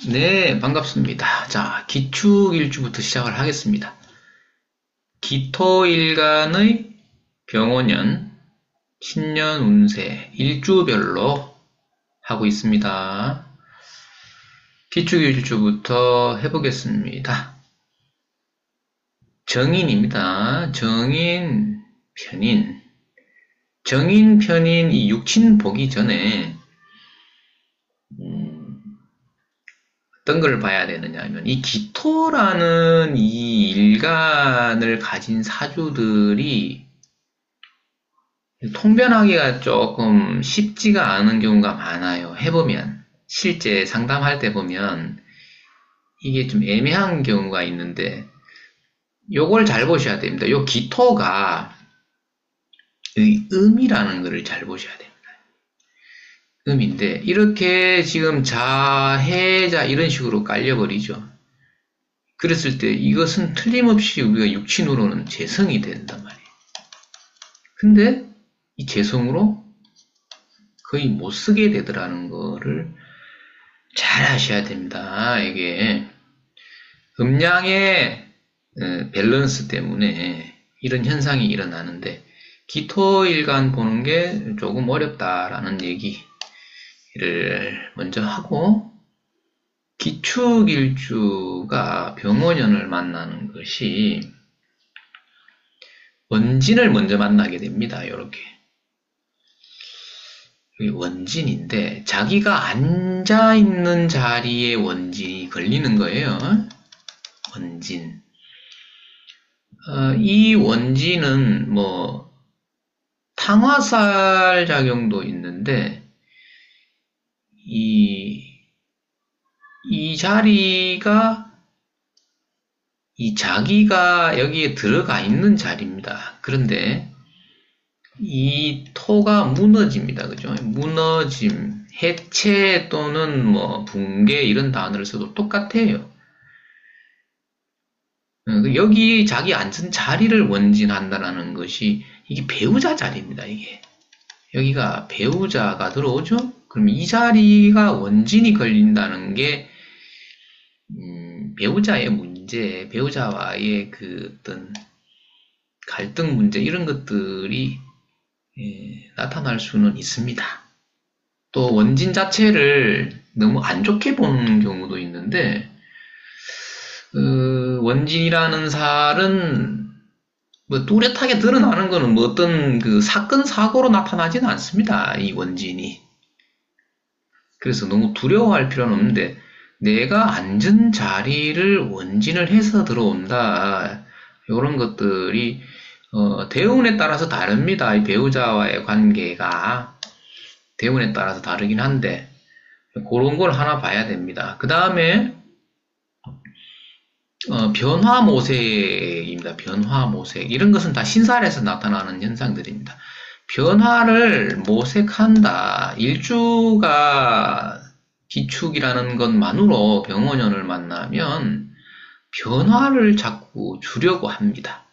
네, 반갑습니다. 자, 기축일주부터 시작을 하겠습니다. 기토일간의 병원년, 신년 운세, 일주별로 하고 있습니다. 기축일주부터 해보겠습니다. 정인입니다. 정인, 편인. 정인, 편인, 이 육친 보기 전에 어떤 걸 봐야 되느냐 하면 이 기토라는 이 일간을 가진 사주들이 통변하기가 조금 쉽지가 않은 경우가 많아요. 해보면 실제 상담할 때 보면 이게 좀 애매한 경우가 있는데 요걸 잘 보셔야 됩니다. 요 기토가 음이라는 것을 잘 보셔야 됩니다. 음인데 이렇게 지금 자해자 이런 식으로 깔려버리죠. 그랬을 때 이것은 틀림없이 우리가 육친으로는 재성이 된단 말이에요. 근데 이 재성으로 거의 못 쓰게 되더라는 거를 잘 아셔야 됩니다. 이게 음양의 밸런스 때문에 이런 현상이 일어나는데 기토일간 보는 게 조금 어렵다라는 얘기를 먼저 하고 기축일주가 병원연을 만나는 것이 원진을 먼저 만나게 됩니다. 이렇게 원진인데 자기가 앉아있는 자리에 원진이 걸리는 거예요. 원진. 이 원진은 뭐 탕화살 작용도 있는데 이 자리가 이 자기가 여기에 들어가 있는 자리입니다. 그런데 이 토가 무너집니다. 그죠? 무너짐, 해체 또는 뭐 붕괴 이런 단어를 써도 똑같아요. 여기 자기 앉은 자리를 원진한다는 것이 이게 배우자 자리입니다. 이게 여기가 배우자가 들어오죠? 그럼 이 자리가 원진이 걸린다는 게 배우자의 문제, 배우자와의 그 어떤 갈등 문제 이런 것들이 나타날 수는 있습니다. 또 원진 자체를 너무 안 좋게 보는 경우도 있는데 원진이라는 살은 뭐 뚜렷하게 드러나는 거는 뭐 어떤 그 사건 사고로 나타나지는 않습니다. 이 원진이. 그래서 너무 두려워할 필요는 없는데 내가 앉은 자리를 원진을 해서 들어온다. 이런 것들이 대운에 따라서 다릅니다. 이 배우자와의 관계가 대운에 따라서 다르긴 한데 그런 걸 하나 봐야 됩니다. 그 다음에 변화모색입니다. 변화모색. 이런 것은 다 신살에서 나타나는 현상들입니다. 변화를 모색한다. 일주가 기축이라는 것만으로 병원연을 만나면 변화를 자꾸 주려고 합니다.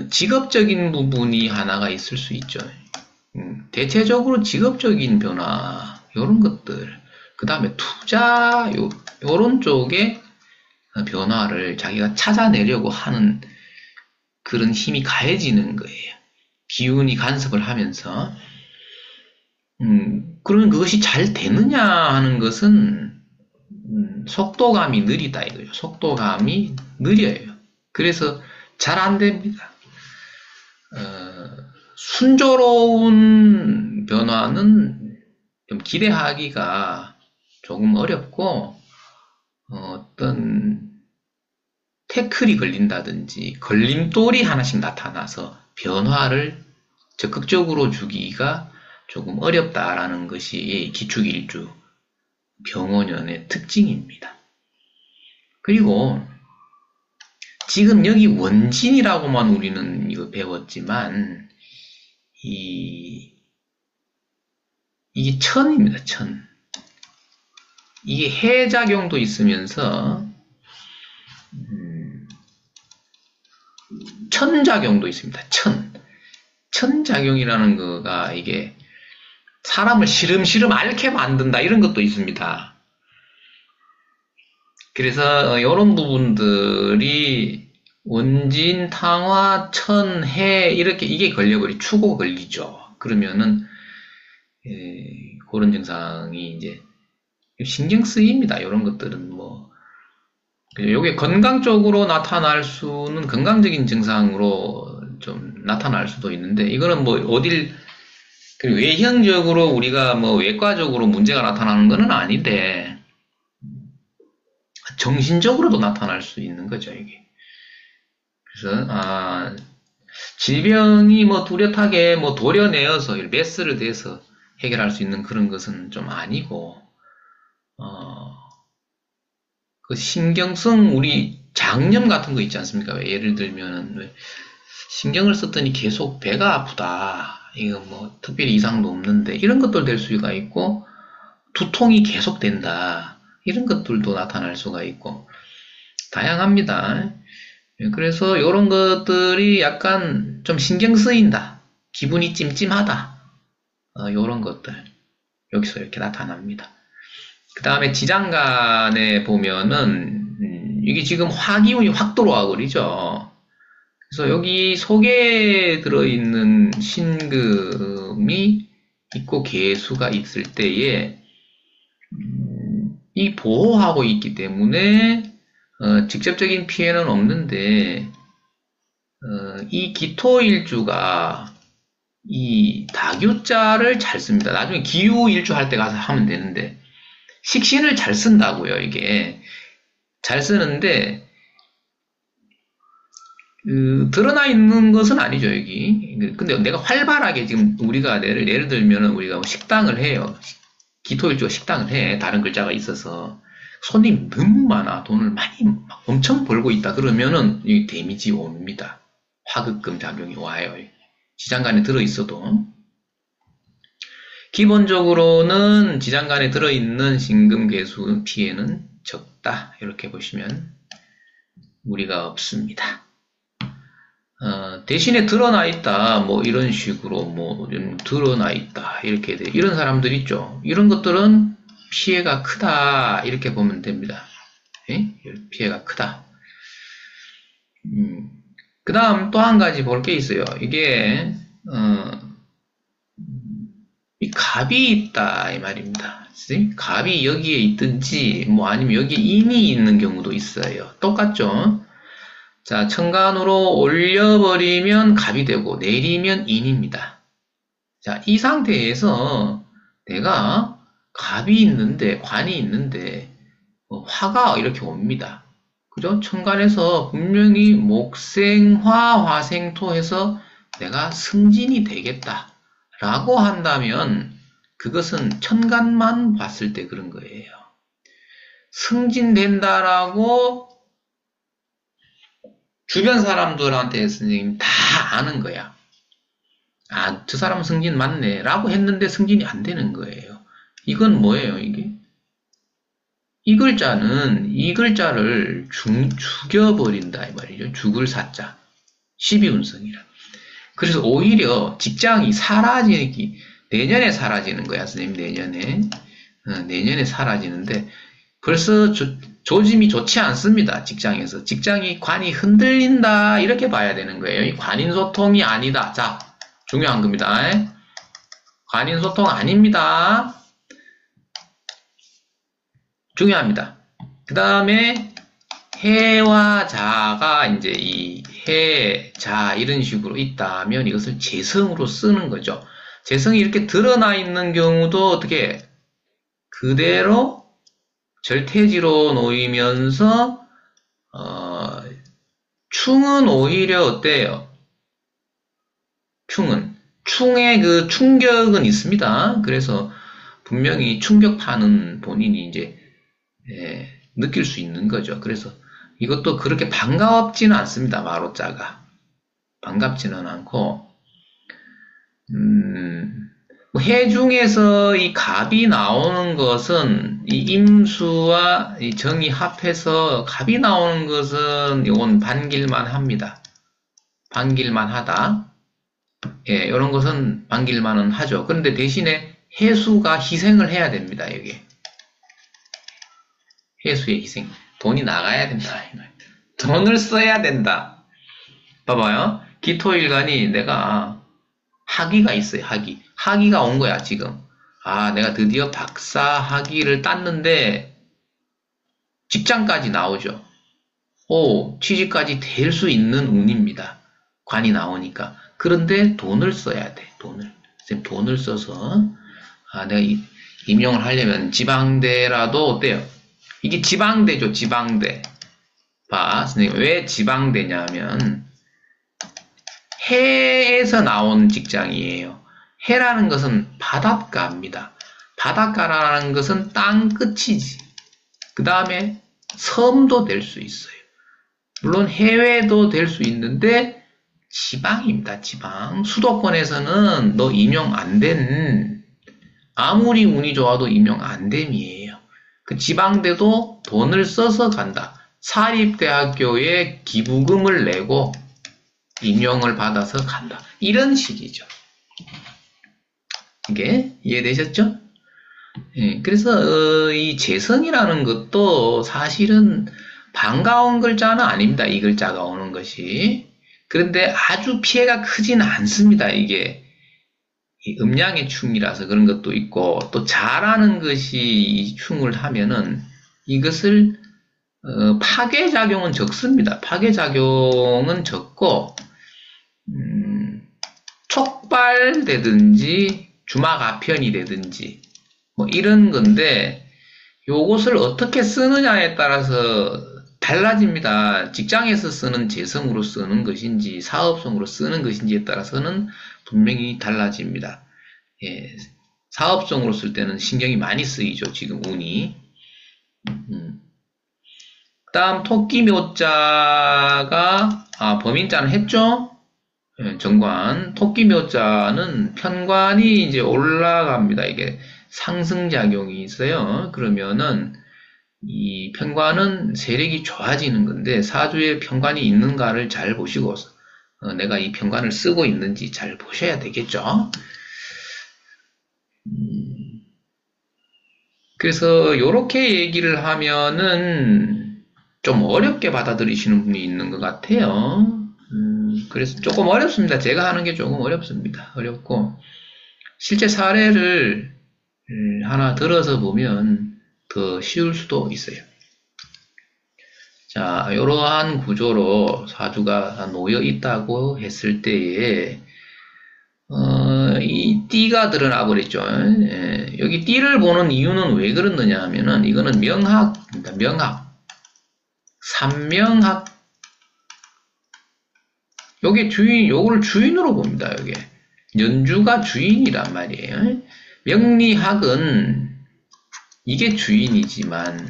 직업적인 부분이 하나가 있을 수 있죠. 대체적으로 직업적인 변화, 이런 것들. 그 다음에 투자, 요런 쪽에 변화를 자기가 찾아내려고 하는 그런 힘이 가해지는 거예요. 기운이 간섭을 하면서. 그러면 그것이 잘 되느냐 하는 것은, 속도감이 느리다 이거죠. 속도감이 느려요. 그래서 잘 안 됩니다. 순조로운 변화는 좀 기대하기가 조금 어렵고, 어떤 태클이 걸린다든지 걸림돌이 하나씩 나타나서 변화를 적극적으로 주기가 조금 어렵다라는 것이 기축일주 병원연의 특징입니다. 그리고 지금 여기 원진이라고만 우리는 이거 배웠지만 이게 천입니다. 천. 이게 해작용도 있으면서 천작용도 있습니다. 천작용이라는 거가 이게 사람을 시름시름 앓게 만든다. 이런 것도 있습니다. 그래서 이런 부분들이 원진, 탕화, 천, 해 이렇게 이게 걸려버리 추고 걸리죠. 그러면은 그런 증상이 이제 신경 쓰입니다. 이런 것들은 뭐 요게 건강 쪽으로 나타날 수는 건강적인 증상으로 좀 나타날 수도 있는데 이거는 뭐 어딜 외형적으로 우리가 뭐 외과적으로 문제가 나타나는 것은 아닌데 정신적으로도 나타날 수 있는 거죠, 이게. 그래서 질병이 뭐 뚜렷하게 뭐 도려내어서 메스를 대서 해결할 수 있는 그런 것은 좀 아니고 그 신경성 우리 장염 같은 거 있지 않습니까? 예를 들면은 신경을 썼더니 계속 배가 아프다. 이거 뭐 특별히 이상도 없는데 이런 것들 될 수가 있고 두통이 계속 된다. 이런 것들도 나타날 수가 있고 다양합니다. 그래서 이런 것들이 약간 좀 신경 쓰인다. 기분이 찜찜하다. 이런 것들 여기서 이렇게 나타납니다. 그 다음에 지장간에 보면은 이게 지금 화기운이 확 들어와 버리죠. 그래서 여기 속에 들어있는 신금이 있고 개수가 있을 때에 이 보호하고 있기 때문에 직접적인 피해는 없는데 이 기토일주가 이 다교자를 잘 씁니다. 나중에 기후일주 할 때 가서 하면 되는데 식신을 잘 쓴다고요. 이게 잘 쓰는데 드러나 있는 것은 아니죠, 여기. 근데 내가 활발하게 지금 우리가 예를 들면은 우리가 식당을 해요. 기토일주가 식당을 해. 다른 글자가 있어서. 손님 너무 많아. 돈을 많이 엄청 벌고 있다. 그러면은 이 데미지 옵니다. 화극금 작용이 와요. 지장간에 들어있어도. 기본적으로는 지장간에 들어있는 신금개수 피해는 적다. 이렇게 보시면 무리가 없습니다. 대신에 드러나 있다, 뭐 이런 식으로 뭐 드러나 있다 이렇게 돼. 이런 사람들 있죠. 이런 것들은 피해가 크다 이렇게 보면 됩니다. 예? 피해가 크다. 그 다음 또 한 가지 볼 게 있어요. 이게 이 갑이 있다 이 말입니다. 갑이 여기에 있든지 뭐 아니면 여기에 인이 있는 경우도 있어요. 똑같죠. 자, 천간으로 올려버리면 갑이 되고 내리면 인입니다. 자, 이 상태에서 내가 갑이 있는데 관이 있는데 화가 이렇게 옵니다. 그죠? 천간에서 분명히 목생화 화생토 해서 내가 승진이 되겠다 라고 한다면 그것은 천간만 봤을 때 그런 거예요. 승진된다라고 주변 사람들한테 선생님 다 아는 거야. 아, 저 사람 승진 맞네 라고 했는데 승진이 안 되는 거예요. 이건 뭐예요, 이게? 이 글자는 이 글자를 죽여버린다 이 말이죠. 죽을 사자. 12운성이라. 그래서 오히려 직장이 내년에 사라지는 거야, 선생님, 내년에. 내년에 사라지는데 벌써 조짐이 좋지 않습니다. 직장에서. 직장이 관이 흔들린다 이렇게 봐야 되는 거예요. 이 관인소통이 아니다. 자, 중요한 겁니다. 관인소통 아닙니다. 중요합니다. 그 다음에 해와 자가 이제 이 해, 자 이런 식으로 있다면 이것을 재성으로 쓰는 거죠. 재성이 이렇게 드러나 있는 경우도 어떻게 그대로 절퇴지로 놓이면서 충은 오히려 어때요? 충의 그 충격은 있습니다. 그래서 분명히 충격파는 본인이 이제 느낄 수 있는 거죠. 그래서 이것도 그렇게 반갑지는 않습니다. 마로자가 반갑지는 않고 해 중에서 이 갑이 나오는 것은 이 임수와 이 정이 합해서 갑이 나오는 것은 이건 반길만 합니다. 반길만 하다. 예, 이런 것은 반길만은 하죠. 그런데 대신에 해수가 희생을 해야 됩니다. 여기 해수의 희생. 돈이 나가야 된다. 돈을 써야 된다. 봐봐요. 기토일간이 내가 학위가 있어요. 학위가 온 거야 지금. 아, 내가 드디어 박사 학위를 땄는데 직장까지 나오죠. 오, 취직까지 될 수 있는 운입니다. 관이 나오니까. 그런데 돈을 써야 돼. 돈을 써서 내가 임용을 하려면 지방대라도 어때요? 이게 지방대죠. 지방대. 봐, 선생님 왜 지방대냐면 해에서 나온 직장이에요. 해라는 것은 바닷가입니다. 바닷가라는 것은 땅 끝이지. 그 다음에 섬도 될 수 있어요. 물론 해외도 될 수 있는데 지방입니다. 지방. 수도권에서는 너 임용 안 된, 아무리 운이 좋아도 임용 안 됨이에요. 그 지방대도 돈을 써서 간다. 사립대학교에 기부금을 내고 임용을 받아서 간다. 이런 식이죠. 이게 이해되셨죠? 예, 그래서 이 재성이라는 것도 사실은 반가운 글자는 아닙니다. 이 글자가 오는 것이. 그런데 아주 피해가 크진 않습니다. 이게 음양의 충이라서 그런 것도 있고 또 잘하는 것이 이 충을 하면은 이것을 파괴작용은 적습니다. 파괴작용은 적고 촉발되든지 주막아편이 되든지 뭐 이런 건데 요것을 어떻게 쓰느냐에 따라서 달라집니다. 직장에서 쓰는 재성으로 쓰는 것인지 사업성으로 쓰는 것인지에 따라서는 분명히 달라집니다. 예, 사업성으로 쓸 때는 신경이 많이 쓰이죠. 지금 운이. 다음 토끼묘자가 범인자는 했죠. 예, 정관. 토끼묘자는 편관이 이제 올라갑니다. 이게 상승작용이 있어요. 그러면은 이 편관은 세력이 좋아지는 건데 사주에 편관이 있는가를 잘 보시고 내가 이 편관을 쓰고 있는지 잘 보셔야 되겠죠. 그래서 이렇게 얘기를 하면은 좀 어렵게 받아들이시는 분이 있는 것 같아요. 그래서 조금 어렵습니다. 제가 하는 게 조금 어렵습니다. 어렵고 실제 사례를 하나 들어서 보면 더 쉬울 수도 있어요. 자, 이러한 구조로 사주가 놓여 있다고 했을 때에 이 띠가 드러나 버렸죠. 예, 여기 띠를 보는 이유는 왜 그렇느냐 하면은 이거는 명학입니다. 명학. 삼명학. 요게 요걸 주인으로 봅니다. 요게. 연주가 주인이란 말이에요. 명리학은 이게 주인이지만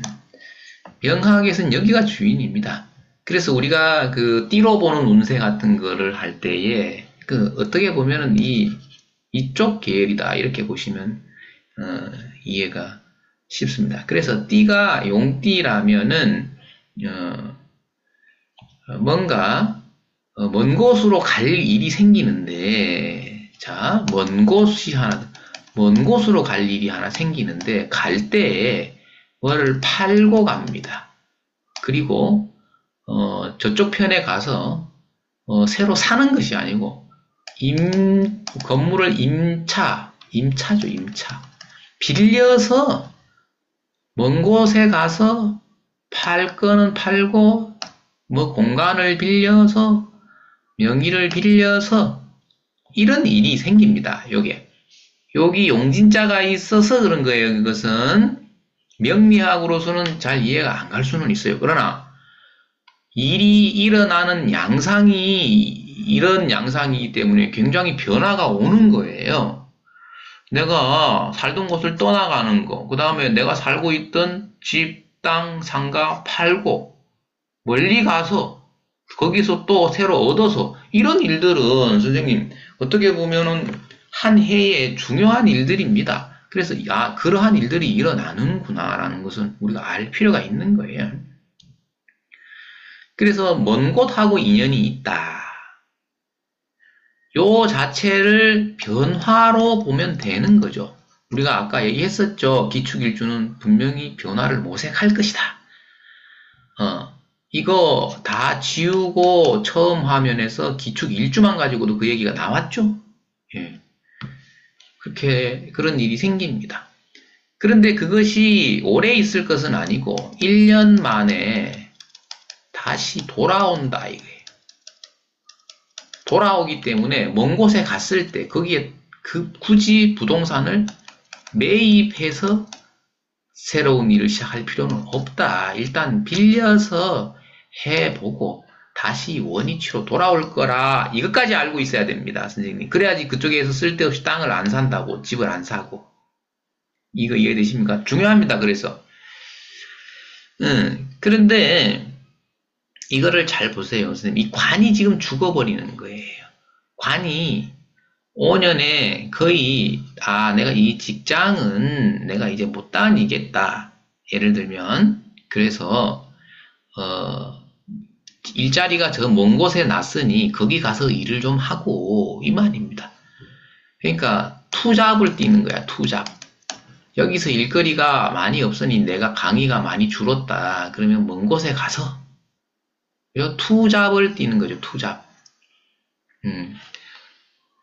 명학에서는 여기가 주인입니다. 그래서 우리가 그 띠로 보는 운세 같은 거를 할 때에 어떻게 보면은 이쪽 계열이다 이렇게 보시면 이해가 쉽습니다. 그래서 띠가 용띠라면은 뭔가 먼 곳으로 갈 일이 생기는데, 자, 먼 곳으로 갈 일이 하나 생기는데, 갈 때에 뭐를 팔고 갑니다. 그리고, 저쪽 편에 가서, 새로 사는 것이 아니고, 건물을 임차죠, 임차. 빌려서, 먼 곳에 가서, 팔 거는 팔고, 뭐 공간을 빌려서, 명의를 빌려서, 이런 일이 생깁니다, 여기 용진자가 있어서 그런 거예요. 이것은 명리학으로서는 잘 이해가 안 갈 수는 있어요. 그러나 일이 일어나는 양상이 이런 양상이기 때문에 굉장히 변화가 오는 거예요. 내가 살던 곳을 떠나가는 거, 그 다음에 내가 살고 있던 집, 땅, 상가 팔고 멀리 가서 거기서 또 새로 얻어서 이런 일들은 선생님 어떻게 보면은 한 해의 중요한 일들입니다. 그래서 그러한 일들이 일어나는구나라는 것은 우리가 알 필요가 있는 거예요. 그래서 먼 곳하고 인연이 있다. 요 자체를 변화로 보면 되는 거죠. 우리가 아까 얘기했었죠. 기축일주는 분명히 변화를 모색할 것이다. 이거 다 지우고 처음 화면에서 기축일주만 가지고도 그 얘기가 나왔죠. 예. 그런 일이 생깁니다. 그런데 그것이 오래 있을 것은 아니고 1년 만에 다시 돌아온다 이거예요. 돌아오기 때문에 먼 곳에 갔을 때 거기에 굳이 부동산을 매입해서 새로운 일을 시작할 필요는 없다. 일단 빌려서 해보고 다시 원위치로 돌아올 거라 이것까지 알고 있어야 됩니다. 선생님. 그래야지 그쪽에서 쓸데없이 땅을 안 산다고 집을 안 사고. 이거 이해되십니까? 중요합니다. 그래서 그런데 이거를 잘 보세요. 선생님. 이 관이 지금 죽어버리는 거예요. 관이 5년에 거의 내가 이 직장은 내가 이제 못 다니겠다. 예를 들면 그래서 일자리가 저 먼 곳에 났으니 거기 가서 일을 좀 하고 이 말입니다. 그러니까 투잡을 뛰는 거야. 투잡. 여기서 일거리가 많이 없으니 내가 강의가 많이 줄었다. 그러면 먼 곳에 가서 투잡을 뛰는 거죠. 투잡.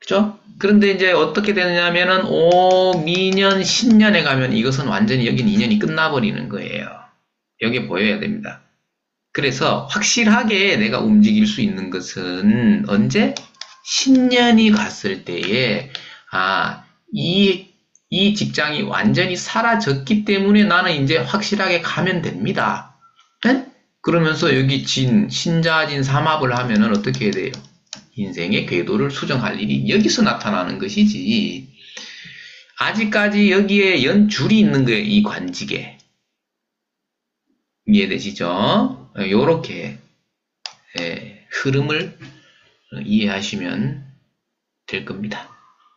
그죠? 그런데 이제 어떻게 되느냐면은 5, 미년, 10년에 가면 이것은 완전히 여기는 2년이 끝나버리는 거예요. 여기에 보여야 됩니다. 그래서 확실하게 내가 움직일 수 있는 것은 언제? 10년이 갔을 때에 이 직장이 완전히 사라졌기 때문에 나는 이제 확실하게 가면 됩니다. 네? 그러면서 여기 신자진 삼합을 하면은 어떻게 해야 돼요? 인생의 궤도를 수정할 일이 여기서 나타나는 것이지. 아직까지 여기에 연줄이 있는 거예요. 이 관직에. 이해되시죠? 요렇게 흐름을 이해하시면 될 겁니다.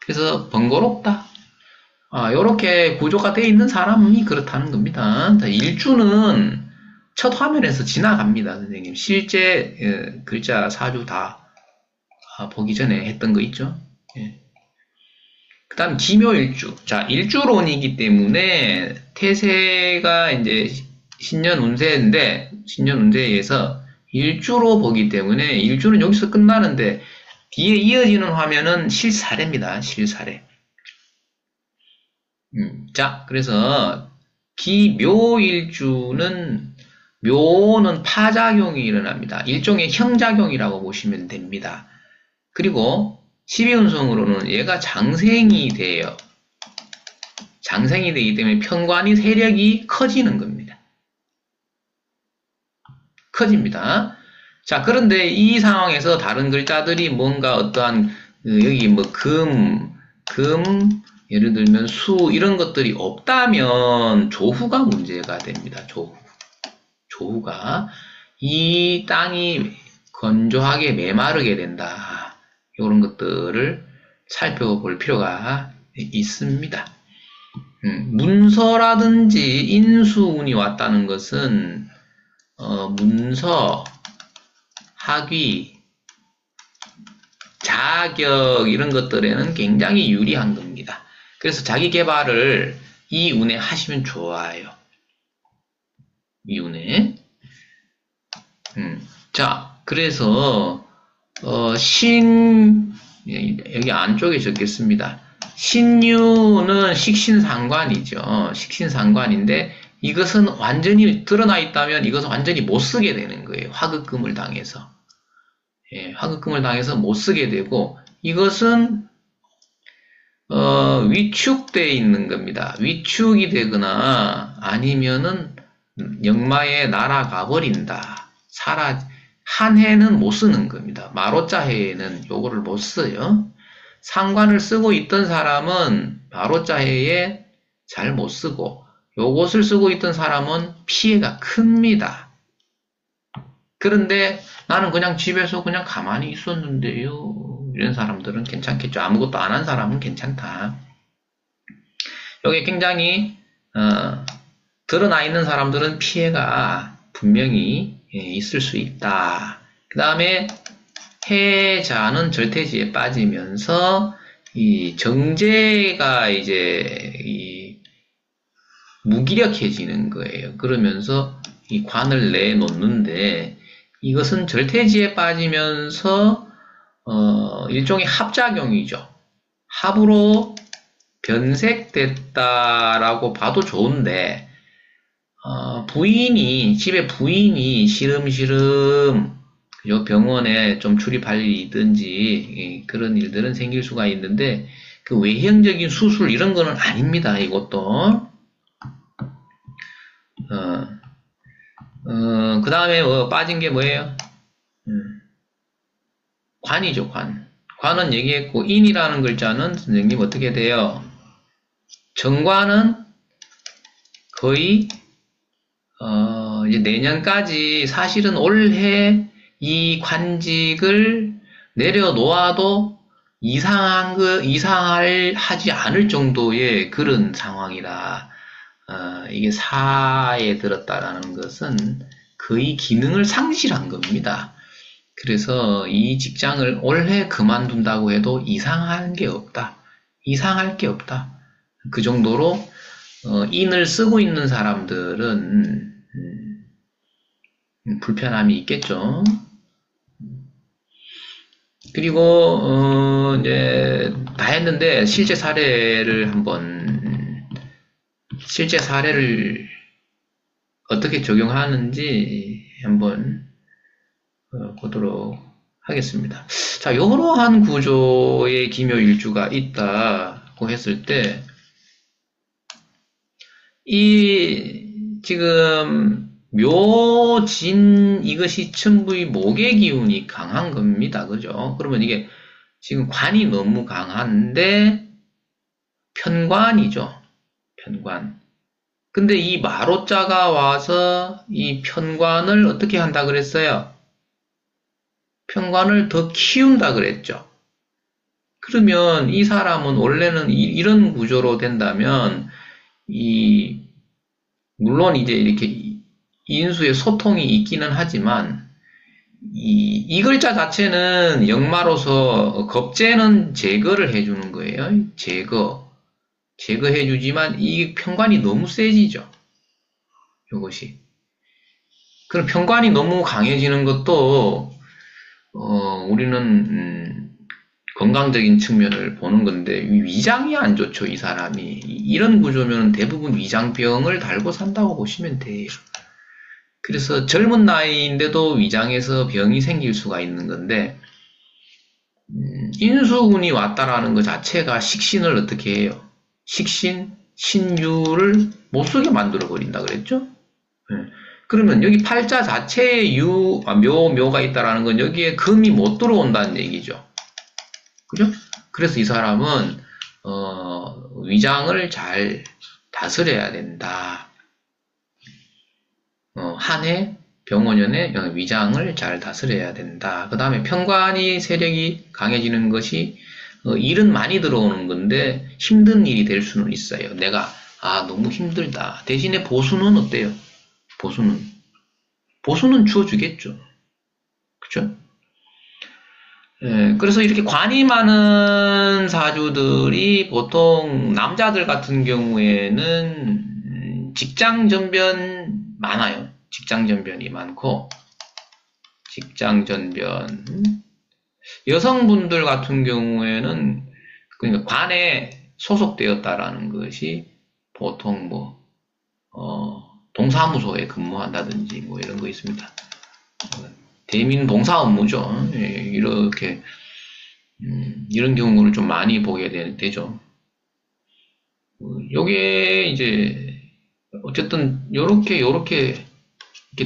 그래서 번거롭다. 요렇게 구조가 되어 있는 사람이 그렇다는 겁니다. 자, 일주는 첫 화면에서 지나갑니다. 선생님. 실제 글자 사주 다 보기 전에 했던 거 있죠. 그 다음 기묘일주. 자, 일주론이기 때문에 태세가 이제 신년 운세인데 신년 운세에 의해서 일주로 보기 때문에 일주는 여기서 끝나는데 뒤에 이어지는 화면은 실사례입니다. 실사례. 자, 그래서 기묘일주는 묘는 파작용이 일어납니다. 일종의 형작용이라고 보시면 됩니다. 그리고 12운성으로는 얘가 장생이 돼요. 장생이 되기 때문에 편관이 세력이 커지는 겁니다. 커집니다. 자, 그런데 이 상황에서 다른 글자들이 뭔가 어떠한 여기 뭐 예를 들면 수 이런 것들이 없다면 조후가 문제가 됩니다. 조후가 이 땅이 건조하게 메마르게 된다. 이런 것들을 살펴볼 필요가 있습니다. 문서라든지 인수운이 왔다는 것은 문서, 학위, 자격 이런 것들에는 굉장히 유리한 겁니다. 그래서 자기 개발을 이 운에 하시면 좋아요. 이 운에. 자, 그래서 여기 안쪽에 적겠습니다. 신유는 식신상관이죠. 식신상관인데 이것은 완전히 드러나 있다면 이것은 완전히 못 쓰게 되는 거예요. 화극금을 당해서. 화극금을 당해서 못 쓰게 되고 이것은 위축되어 있는 겁니다. 위축이 되거나 아니면은 역마에 날아가 버린다. 한 해는 못 쓰는 겁니다. 마로자 해에는 요거를 못 써요. 상관을 쓰고 있던 사람은 마로자 해에 잘 못 쓰고 요것을 쓰고 있던 사람은 피해가 큽니다. 그런데 나는 그냥 집에서 그냥 가만히 있었는데요. 이런 사람들은 괜찮겠죠. 아무것도 안 한 사람은 괜찮다. 여기 굉장히 드러나 있는 사람들은 피해가 분명히 있을 수 있다. 그 다음에 해자는 절퇴지에 빠지면서 이 정제가 이제 이 무기력해지는 거예요. 그러면서 이 관을 내놓는데 이것은 절퇴지에 빠지면서 일종의 합작용이죠. 합으로 변색됐다라고 봐도 좋은데 집에 부인이 시름시름 그죠? 병원에 좀 출입할 일이든지 그런 일들은 생길 수가 있는데 그 외형적인 수술 이런 거는 아닙니다. 이것도 그 다음에 빠진 게 뭐예요? 관이죠, 관. 관은 얘기했고 인이라는 글자는 선생님 어떻게 돼요? 정관은 거의 이제 내년까지 사실은 올해 이 관직을 내려놓아도 이상하지 않을 정도의 그런 상황이라 이게 사에 들었다라는 것은 거의 기능을 상실한 겁니다. 그래서 이 직장을 올해 그만둔다고 해도 이상할 게 없다. 그 정도로 인을 쓰고 있는 사람들은 불편함이 있겠죠. 그리고 이제 다 했는데 실제 사례를 어떻게 적용하는지 한번 보도록 하겠습니다. 자, 이러한 구조의 기묘일주가 있다고 했을 때 지금 묘진 이것이 천부의 목의 기운이 강한 겁니다. 그죠? 그러면 이게 지금 관이 너무 강한데 편관이죠. 편관. 근데 이 마로자가 와서 이 편관을 어떻게 한다 그랬어요? 편관을 더 키운다 그랬죠. 그러면 이 사람은 원래는 이런 구조로 된다면 물론 이제 이렇게 인수의 소통이 있기는 하지만 이 글자 자체는 역마로서 겁재는 제거를 해주는 거예요. 제거해주지만 이 편관이 너무 세지죠. 이것이. 그럼 편관이 너무 강해지는 것도 우리는 건강적인 측면을 보는 건데 위장이 안 좋죠. 이 사람이. 이런 구조면 대부분 위장병을 달고 산다고 보시면 돼요. 그래서 젊은 나이인데도 위장에서 병이 생길 수가 있는 건데 인수운이 왔다라는 것 자체가 식신을 어떻게 해요? 신유를 못쓰게 만들어 버린다 그랬죠? 그러면 여기 팔자 자체에 묘가 있다라는 건 여기에 금이 못 들어온다는 얘기죠. 그죠? 그래서 이 사람은 위장을 잘 다스려야 된다. 한 해 병원연에 위장을 잘 다스려야 된다. 그 다음에 편관이 세력이 강해지는 것이 일은 많이 들어오는 건데 힘든 일이 될 수는 있어요. 내가 너무 힘들다. 대신에 보수는 어때요? 보수는 주어주겠죠. 그죠? 그래서 이렇게 관이 많은 사주들이 보통 남자들 같은 경우에는 직장전변 많아요. 직장전변이 많고 직장전변 여성분들 같은 경우에는 그러니까 관에 소속되었다라는 것이 보통 동사무소에 근무한다든지 이런 거 있습니다. 대민 동사 업무죠. 이렇게 이런 경우를 좀 많이 보게 되죠. 요게 이제 어쨌든 요렇게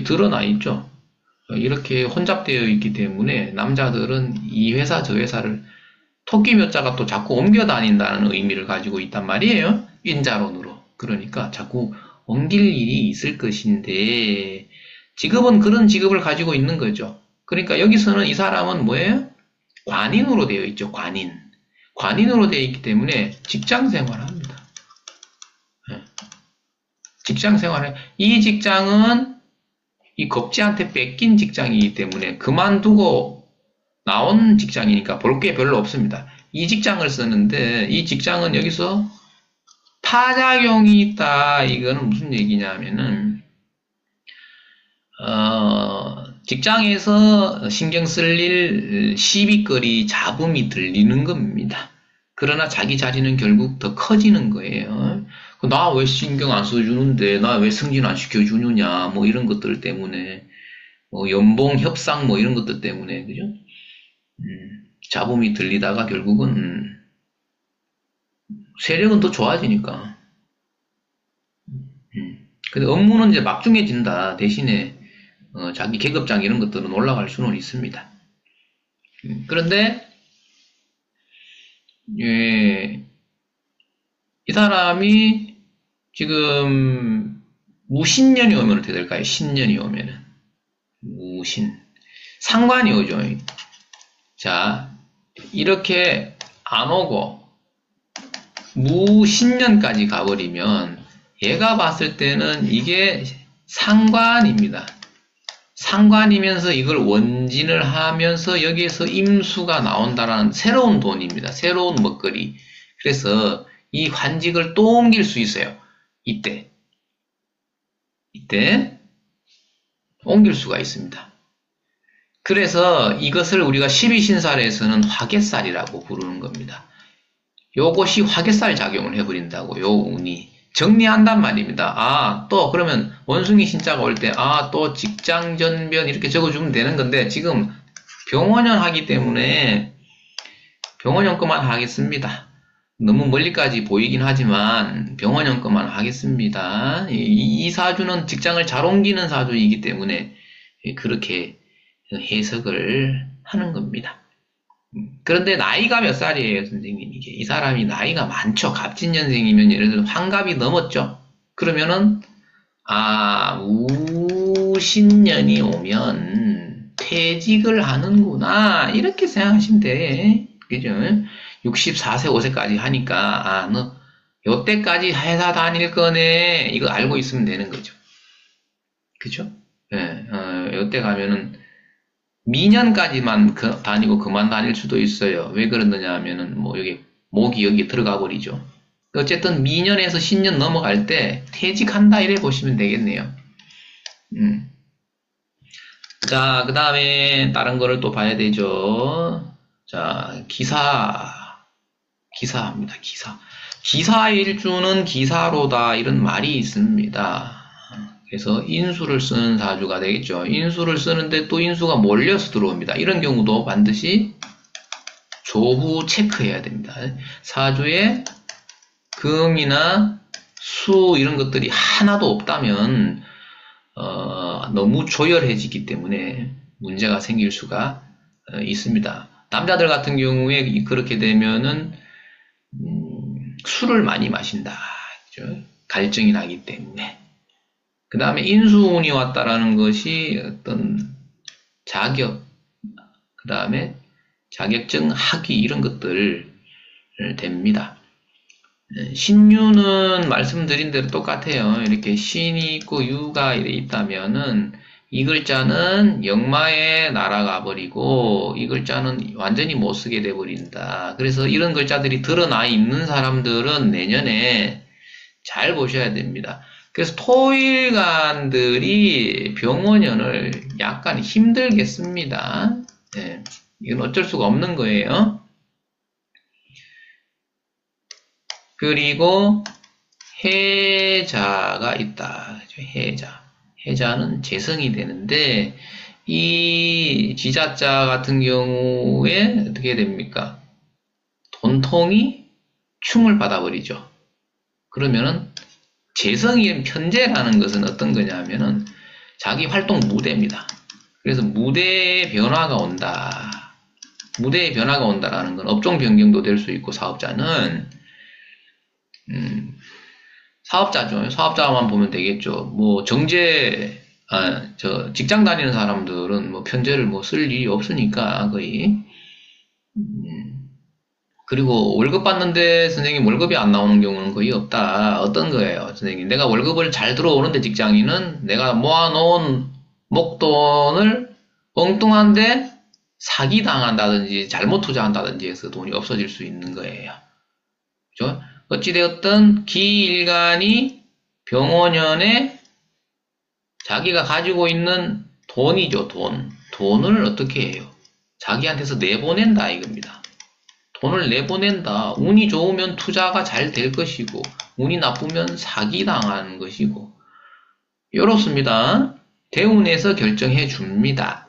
드러나 있죠. 이렇게 혼잡되어 있기 때문에 남자들은 이 회사 저 회사를 토끼 묘자가 또 자꾸 옮겨 다닌다는 의미를 가지고 있단 말이에요. 인자론으로. 그러니까 자꾸 옮길 일이 있을 것인데 직업은 그런 직업을 가지고 있는 거죠. 그러니까 여기서는 이 사람은 뭐예요? 관인으로 되어 있죠. 관인으로 되어 있기 때문에 직장 생활을 합니다. 직장 생활을 이 직장은 이 겁지한테 뺏긴 직장이기 때문에 그만두고 나온 직장이니까 볼 게 별로 없습니다. 이 직장을 쓰는데 이 직장은 여기서 타작용이 있다. 이거는 무슨 얘기냐면은 직장에서 신경 쓸 일, 시비거리, 잡음이 들리는 겁니다. 그러나 자기 자리는 결국 더 커지는 거예요. 나 왜 신경 안 써주는데, 나 왜 승진 안 시켜주느냐, 뭐 이런 것들 때문에, 뭐 연봉 협상 뭐 이런 것들 때문에, 그죠? 잡음이 들리다가 결국은 세력은 더 좋아지니까. 근데 업무는 이제 막중해진다. 대신에 자기 계급장 이런 것들은 올라갈 수는 있습니다. 그런데 예, 이 사람이 지금 무신년이 오면 어떻게 될까요? 신년이 오면은 무신 상관이 오죠. 자, 이렇게 안 오고 무신년까지 가버리면 얘가 봤을 때는 이게 상관입니다. 상관이면서 이걸 원진을 하면서 여기에서 임수가 나온다라는 새로운 돈입니다. 새로운 먹거리. 그래서 이 관직을 또 옮길 수 있어요. 이때 옮길 수가 있습니다. 그래서 이것을 우리가 12신살에서는 화개살이라고 부르는 겁니다. 요것이 화개살 작용을 해버린다고, 요 운이. 정리한단 말입니다. 또 그러면 원숭이 신자가 올 때 또 직장전변 이렇게 적어주면 되는 건데 지금 병원연 하기 때문에 병원연 것만 하겠습니다. 너무 멀리까지 보이긴 하지만 병원연 것만 하겠습니다. 이 사주는 직장을 잘 옮기는 사주이기 때문에 그렇게 해석을 하는 겁니다. 그런데 나이가 몇 살이에요, 선생님? 이 사람이 나이가 많죠. 갑진년생이면 예를 들어 환갑이 넘었죠. 그러면은 무신년이 오면 퇴직을 하는구나 이렇게 생각하시면 돼. 그죠? 64세 5세까지 하니까 너 요때까지 회사 다닐 거네 이거 알고 있으면 되는 거죠. 그죠? 예, 요때 가면은 미년까지만 다니고 그만 다닐 수도 있어요. 왜 그러느냐 하면은 뭐 여기 목이 여기 들어가 버리죠. 어쨌든 미년에서 신년 넘어갈 때 퇴직한다 이래 보시면 되겠네요. 자, 그 다음에 다른 거를 또 봐야 되죠. 자, 기사입니다. 기사일주는 기사로다 이런 말이 있습니다. 그래서 인수를 쓰는 사주가 되겠죠. 인수를 쓰는데 또 인수가 몰려서 들어옵니다. 이런 경우도 반드시 조후 체크해야 됩니다. 사주에 금이나 수 이런 것들이 하나도 없다면 너무 조열해지기 때문에 문제가 생길 수가 있습니다. 남자들 같은 경우에 그렇게 되면은 술을 많이 마신다. 그죠? 갈증이 나기 때문에. 그 다음에 인수운이 왔다라는 것이 어떤 자격, 그 다음에 자격증, 학위 이런 것들 됩니다. 신유는 말씀드린 대로 똑같아요. 이렇게 신이 있고 유가 이렇게 있다면은 이 글자는 역마에 날아가 버리고 이 글자는 완전히 못 쓰게 돼 버린다. 그래서 이런 글자들이 드러나 있는 사람들은 내년에 잘 보셔야 됩니다. 그래서 토일간들이 병원연을 약간 힘들겠습니다. 네, 이건 어쩔 수가 없는 거예요. 그리고 해자가 있다. 해자는 재성이 되는데 이 지자자 같은 경우에 어떻게 됩니까? 돈통이 충을 받아버리죠. 그러면은 재성인 편재라는 것은 어떤 거냐면은 자기 활동 무대입니다. 그래서 무대의 변화가 온다. 무대의 변화가 온다라는 건 업종 변경도 될 수 있고 사업자는 사업자죠. 사업자만 보면 되겠죠. 뭐 직장 다니는 사람들은 뭐 편제를 뭐 쓸 일이 없으니까 거의. 그리고 월급 받는데 선생님 월급이 안 나오는 경우는 거의 없다. 어떤 거예요, 선생님? 내가 월급을 잘 들어오는데 직장인은 내가 모아놓은 목돈을 엉뚱한데 사기당한다든지 잘못 투자한다든지 해서 돈이 없어질 수 있는 거예요. 그죠? 어찌되었든 기일간이 병원연에 자기가 가지고 있는 돈이죠, 돈. 돈을 어떻게 해요? 자기한테서 내보낸다 이겁니다. 돈을 내보낸다. 운이 좋으면 투자가 잘 될 것이고 운이 나쁘면 사기당하는 것이고 이렇습니다. 대운에서 결정해 줍니다.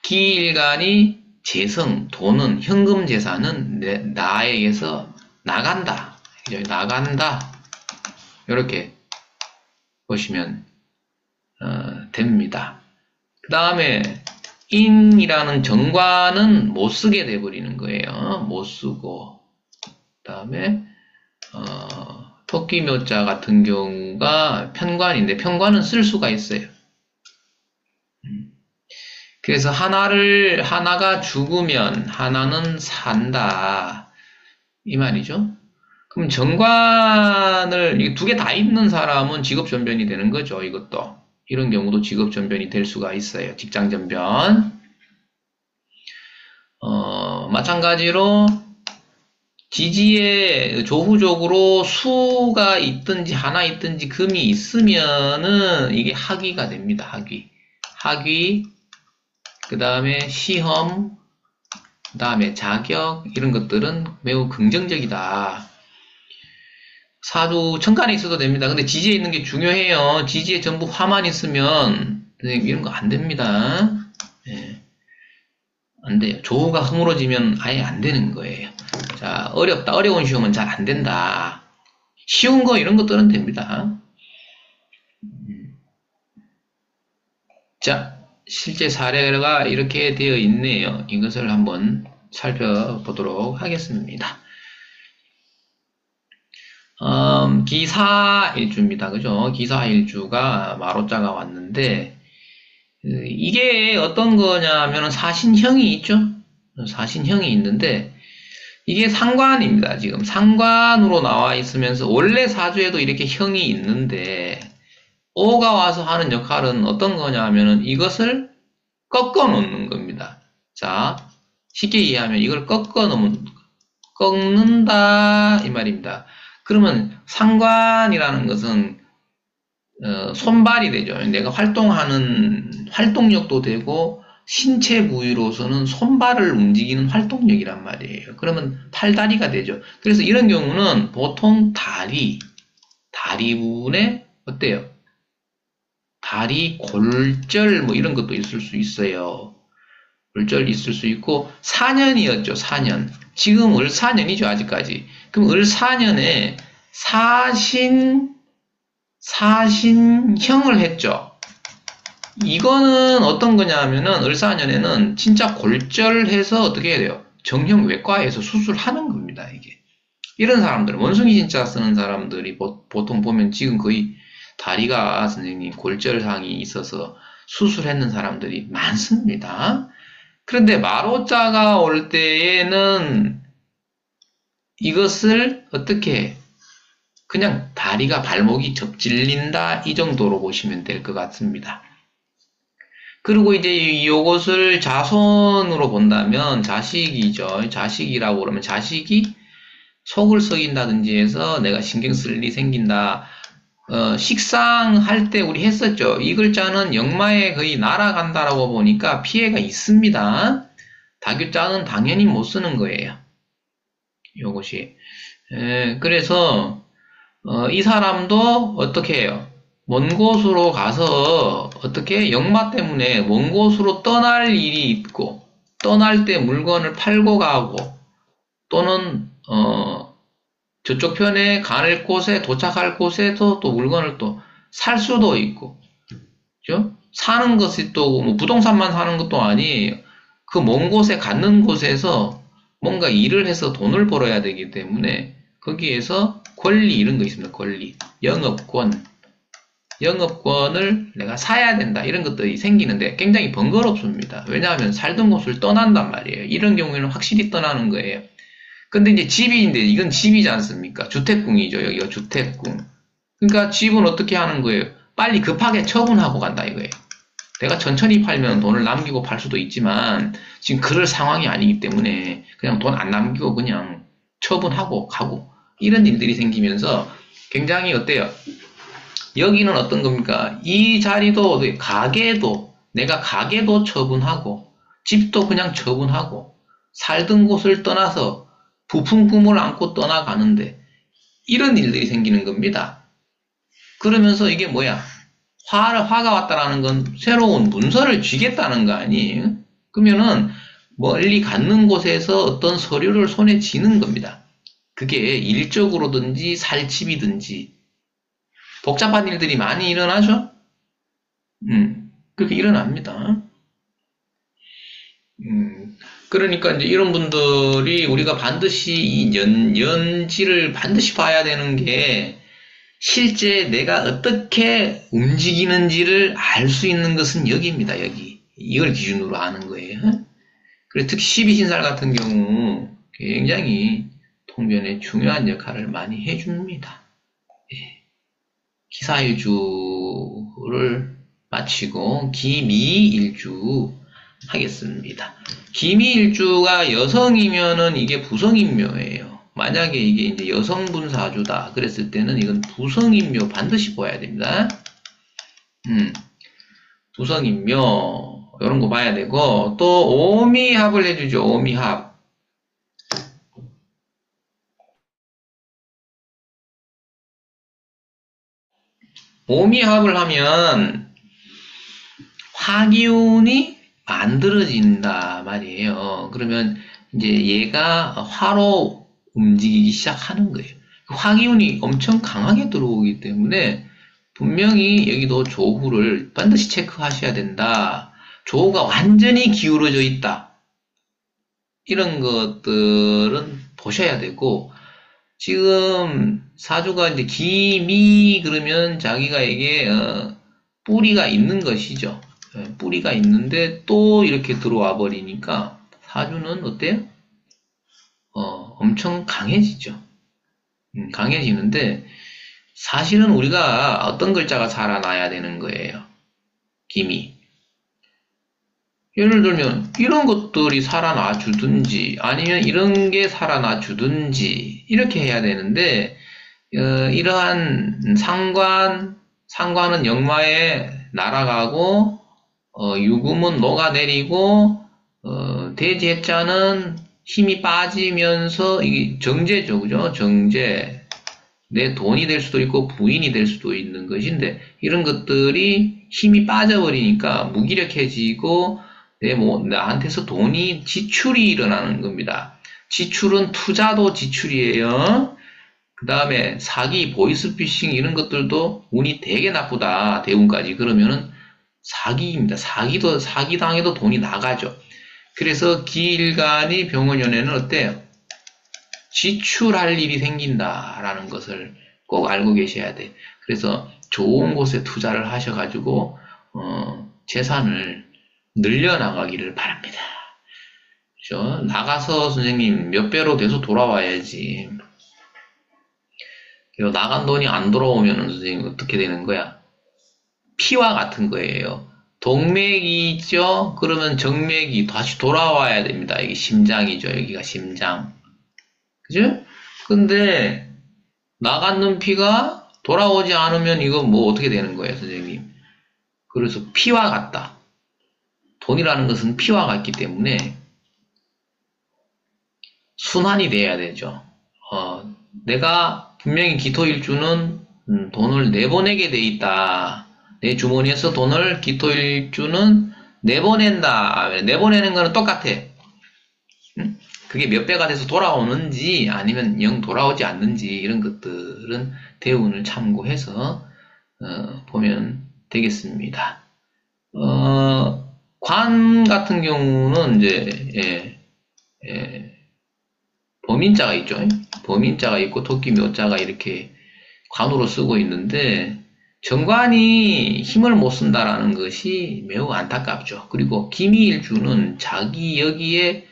기일간이 재성, 돈은 현금 재산은 나에게서 나간다. 나간다. 이렇게 보시면 됩니다. 그 다음에 인이라는 정관은 못 쓰게 돼버리는 거예요. 못 쓰고 그 다음에 토끼묘자 같은 경우가 편관인데 편관은 쓸 수가 있어요. 그래서 하나가 죽으면 하나는 산다 이 말이죠. 그럼 정관을 두 개 다 있는 사람은 직업전변이 되는 거죠. 이것도 이런 경우도 직업전변이 될 수가 있어요. 직장전변. 마찬가지로 지지에 조후적으로 수가 있든지 하나 있든지 금이 있으면은 이게 학위가 됩니다. 학위, 그 다음에 시험, 그 다음에 자격 이런 것들은 매우 긍정적이다. 사주 천간에 있어도 됩니다. 근데 지지에 있는 게 중요해요. 지지에 전부 화만 있으면 이런 거 안 됩니다. 네. 안 돼요. 조후가 허물어지면 아예 안 되는 거예요. 자, 어렵다. 어려운 시험은 잘 안 된다. 쉬운 거 이런 것들은 됩니다. 자, 실제 사례가 이렇게 되어 있네요. 이것을 한번 살펴보도록 하겠습니다. 기사일주입니다. 그죠? 기사일주가 마로자가 왔는데 이게 어떤 거냐면 사신형이 있죠? 사신형이 있는데 이게 상관입니다. 지금 상관으로 나와 있으면서 원래 사주에도 이렇게 형이 있는데 오가 와서 하는 역할은 어떤 거냐면은 이것을 꺾어 놓는 겁니다. 자, 쉽게 이해하면 이걸 꺾는다 이 말입니다. 그러면 상관이라는 것은 손발이 되죠. 내가 활동하는 활동력도 되고 신체 부위로서는 손발을 움직이는 활동력이란 말이에요. 그러면 팔다리가 되죠. 그래서 이런 경우는 보통 다리 부분에 어때요? 다리 골절 뭐 이런 것도 있을 수 있어요. 골절 있을 수 있고 사년이었죠. 사년. 지금 을사년이죠. 아직까지. 그럼 을사년에 사신형을 했죠. 이거는 어떤 거냐면은 을사년에는 진짜 골절해서 어떻게 해야 돼요? 정형외과에서 수술하는 겁니다. 이게 이런 사람들 원숭이 진짜 쓰는 사람들이 보통 보면 지금 거의 다리가 선생님 골절상이 있어서 수술했는 사람들이 많습니다. 그런데 마로자가 올 때에는 이것을 어떻게 그냥 다리가 발목이 접질린다 이 정도로 보시면 될 것 같습니다. 그리고 이제 이것을 자손으로 본다면 자식이죠. 자식이라고 그러면 자식이 속을 썩인다든지 해서 내가 신경 쓸 일이 생긴다. 식상할 때 우리 했었죠. 이 글자는 역마에 거의 날아간다라고 보니까 피해가 있습니다. 다교자는 당연히 못 쓰는 거예요. 요것이. 그래서 이 사람도 어떻게 해요? 먼 곳으로 가서 어떻게 역마 때문에 먼 곳으로 떠날 일이 있고 떠날 때 물건을 팔고 가고 또는 저쪽 편에 갈 곳에 도착할 곳에서 또 물건을 또 살 수도 있고 그죠? 사는 것이 또 뭐 부동산만 사는 것도 아니에요. 그 먼 곳에 갖는 곳에서 뭔가 일을 해서 돈을 벌어야 되기 때문에 거기에서 권리 이런 거 있습니다. 권리, 영업권을 내가 사야 된다 이런 것들이 생기는데 굉장히 번거롭습니다. 왜냐하면 살던 곳을 떠난단 말이에요. 이런 경우에는 확실히 떠나는 거예요. 근데 이제 집인데 이건 집이지 않습니까? 주택궁이죠. 여기가 주택궁. 그러니까 집은 어떻게 하는 거예요? 빨리 급하게 처분하고 간다 이거예요. 내가 천천히 팔면 돈을 남기고 팔 수도 있지만 지금 그럴 상황이 아니기 때문에 그냥 돈 안 남기고 그냥 처분하고 가고 이런 일들이 생기면서 굉장히 어때요? 여기는 어떤 겁니까? 이 자리도 가게도 내가 가게도 처분하고 집도 그냥 처분하고 살던 곳을 떠나서 부품 꿈을 안고 떠나가는데 이런 일들이 생기는 겁니다. 그러면서 이게 뭐야? 화가 왔다라는 건 새로운 문서를 쥐겠다는 거 아니에요? 그러면은 멀리 갖는 곳에서 어떤 서류를 손에 쥐는 겁니다. 그게 일적으로든지 살집이든지 복잡한 일들이 많이 일어나죠? 그렇게 일어납니다. 그러니까 이제 이런 분들이 우리가 반드시 이 연지를 반드시 봐야 되는 게 실제 내가 어떻게 움직이는지를 알 수 있는 것은 여기입니다. 여기. 이걸 기준으로 아는 거예요. 그래서 특히 12신살 같은 경우 굉장히 통변에 중요한 역할을 많이 해줍니다. 기사일주를 마치고 기미일주 하겠습니다. 기미일주가 여성이면은 이게 부성인묘예요. 만약에 이게 이제 여성분 사주다 그랬을 때는 이건 부성인묘 반드시 봐야 됩니다. 부성인묘 이런 거 봐야 되고 또 오미합을 해주죠. 오미합. 오미합을 하면 화기운이 만들어진다 말이에요. 그러면 이제 얘가 화로 움직이기 시작하는 거예요. 화기운이 엄청 강하게 들어오기 때문에 분명히 여기도 조후를 반드시 체크하셔야 된다. 조후가 완전히 기울어져 있다. 이런 것들은 보셔야 되고 지금 사주가 이제 기미 그러면 자기가 이게 뿌리가 있는 것이죠. 뿌리가 있는데 또 이렇게 들어와 버리니까 사주는 어때요? 엄청 강해지죠. 강해지는데 사실은 우리가 어떤 글자가 살아나야 되는 거예요. 기미. 예를 들면 이런 것들이 살아나 주든지 아니면 이런 게 살아나 주든지 이렇게 해야 되는데 이러한 상관은 역마에 날아가고 유금은 녹아내리고 대제자는 힘이 빠지면서 이게 정제죠, 그죠? 정제. 내 돈이 될 수도 있고 부인이 될 수도 있는 것인데 이런 것들이 힘이 빠져버리니까 무기력해지고 나한테서 돈이 지출이 일어나는 겁니다. 지출은 투자도 지출이에요. 그 다음에 사기, 보이스피싱 이런 것들도 운이 되게 나쁘다. 대운까지. 그러면은 사기입니다. 사기당해도 돈이 나가죠. 그래서 기일간이 병원연애는 어때요? 지출할 일이 생긴다라는 것을 꼭 알고 계셔야 돼. 그래서 좋은 곳에 투자를 하셔가지고 재산을 늘려나가기를 바랍니다. 그렇죠? 나가서 선생님 몇 배로 돼서 돌아와야지. 나간 돈이 안 돌아오면 선생님 어떻게 되는 거야? 피와 같은 거예요. 동맥이 있죠? 그러면 정맥이 다시 돌아와야 됩니다. 이게 심장이죠. 여기가 심장. 그죠? 근데 나갔는 피가 돌아오지 않으면 이거 뭐 어떻게 되는 거예요, 선생님? 그래서 피와 같다. 돈이라는 것은 피와 같기 때문에 순환이 돼야 되죠. 내가 분명히 기토일주는 돈을 내보내게 돼 있다. 내 주머니에서 돈을 기토일주는 내보낸다. 내보내는 거는 똑같아. 그게 몇 배가 돼서 돌아오는지 아니면 영 돌아오지 않는지 이런 것들은 대운을 참고해서 보면 되겠습니다. 관 같은 경우는 이제 범인자가 있죠. 범인자가 있고 토끼 묘자가 이렇게 관으로 쓰고 있는데 정관이 힘을 못 쓴다라는 것이 매우 안타깝죠. 그리고 기미일주는 자기 여기에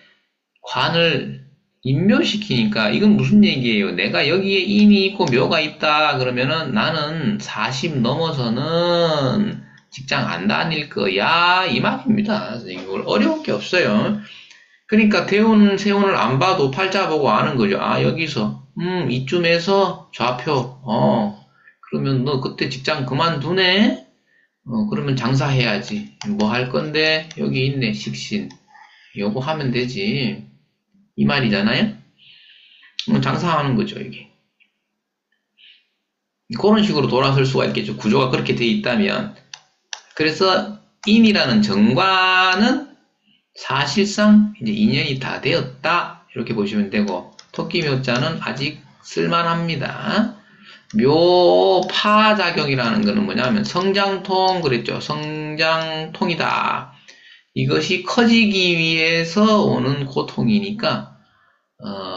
관을 인묘시키니까 이건 무슨 얘기예요? 내가 여기에 인이 있고 묘가 있다 그러면은 나는 40 넘어서는 직장 안 다닐 거야 이 말입니다. 이걸 어려울 게 없어요. 그러니까 대운 세운을 안 봐도 팔자 보고 아는 거죠. 아 여기서 이쯤에서 좌표 그러면 너 그때 직장 그만두네? 그러면 장사해야지. 뭐 할 건데 여기 있네 식신. 요거 하면 되지. 이 말이잖아요. 장사하는 거죠 이게. 그런 식으로 돌아설 수가 있겠죠. 구조가 그렇게 돼 있다면. 그래서 인이라는 정관은 사실상 이제 인연이 다 되었다 이렇게 보시면 되고, 토끼묘자는 아직 쓸만합니다. 묘파작용이라는 거는 뭐냐면 성장통 그랬죠. 성장통이다. 이것이 커지기 위해서 오는 고통이니까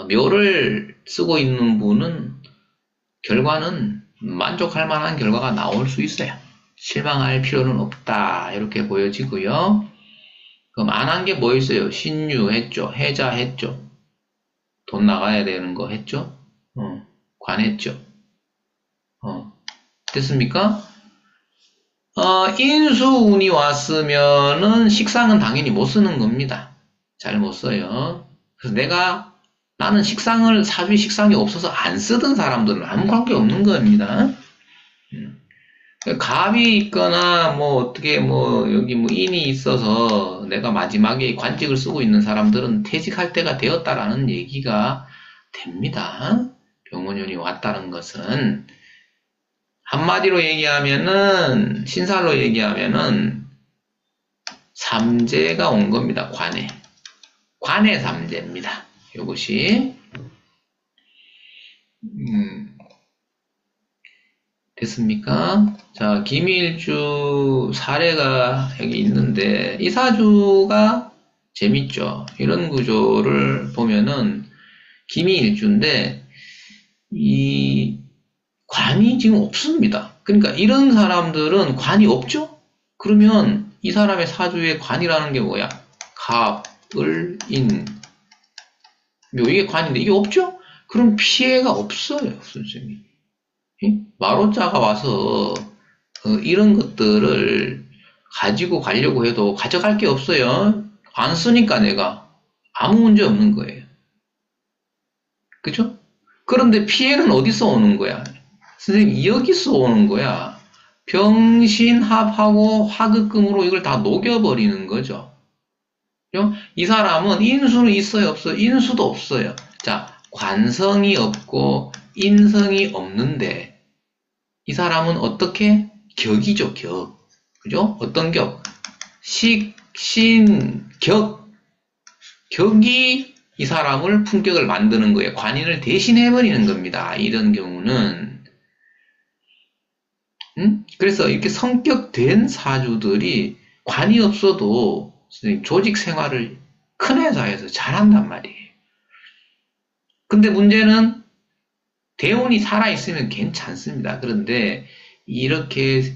묘를 쓰고 있는 분은 결과는 만족할 만한 결과가 나올 수 있어요. 실망할 필요는 없다 이렇게 보여지고요. 그럼 안 한 게 뭐 있어요? 신유 했죠. 해자 했죠. 돈 나가야 되는 거 했죠. 관했죠. 됐습니까? 인수운이 왔으면은 식상은 당연히 못 쓰는 겁니다. 잘 못 써요. 그래서 나는 식상을, 사주에 식상이 없어서 안 쓰던 사람들은 아무 관계 없는 겁니다. 갑이 있거나, 어떻게, 여기 인이 있어서 내가 마지막에 관직을 쓰고 있는 사람들은 퇴직할 때가 되었다라는 얘기가 됩니다. 병원연이 왔다는 것은. 한마디로 얘기하면은, 신살로 얘기하면은, 삼재가 온 겁니다. 관에. 관의 삼재입니다. 요것이. 됐습니까? 자, 기밀주 사례가 여기 있는데, 이 사주가 재밌죠? 이런 구조를 보면은, 기밀주인데, 이 관이 지금 없습니다. 그러니까 이런 사람들은 관이 없죠? 그러면 이 사람의 사주에 관이라는 게 뭐야? 갑, 을, 인. 이게 관인데 이게 없죠? 그럼 피해가 없어요, 선생님. 마로자가 와서 이런 것들을 가지고 가려고 해도 가져갈 게 없어요. 안 쓰니까 내가 아무 문제 없는 거예요. 그죠? 그런데 피해는 어디서 오는 거야? 선생님, 여기서 오는 거야. 병신합하고 화극금으로 이걸 다 녹여버리는 거죠. 그죠? 이 사람은 인수는 있어요, 없어요? 인수도 없어요. 자, 관성이 없고 인성이 없는데 이 사람은 어떻게? 격이죠, 격. 그죠? 어떤 격? 식, 신, 격. 격이 이 사람을 품격을 만드는 거예요. 관인을 대신해버리는 겁니다. 이런 경우는. 그래서 이렇게 성격된 사주들이 관이 없어도 조직 생활을 큰 회사에서 잘한단 말이에요. 근데 문제는 대운이 살아있으면 괜찮습니다. 그런데 이렇게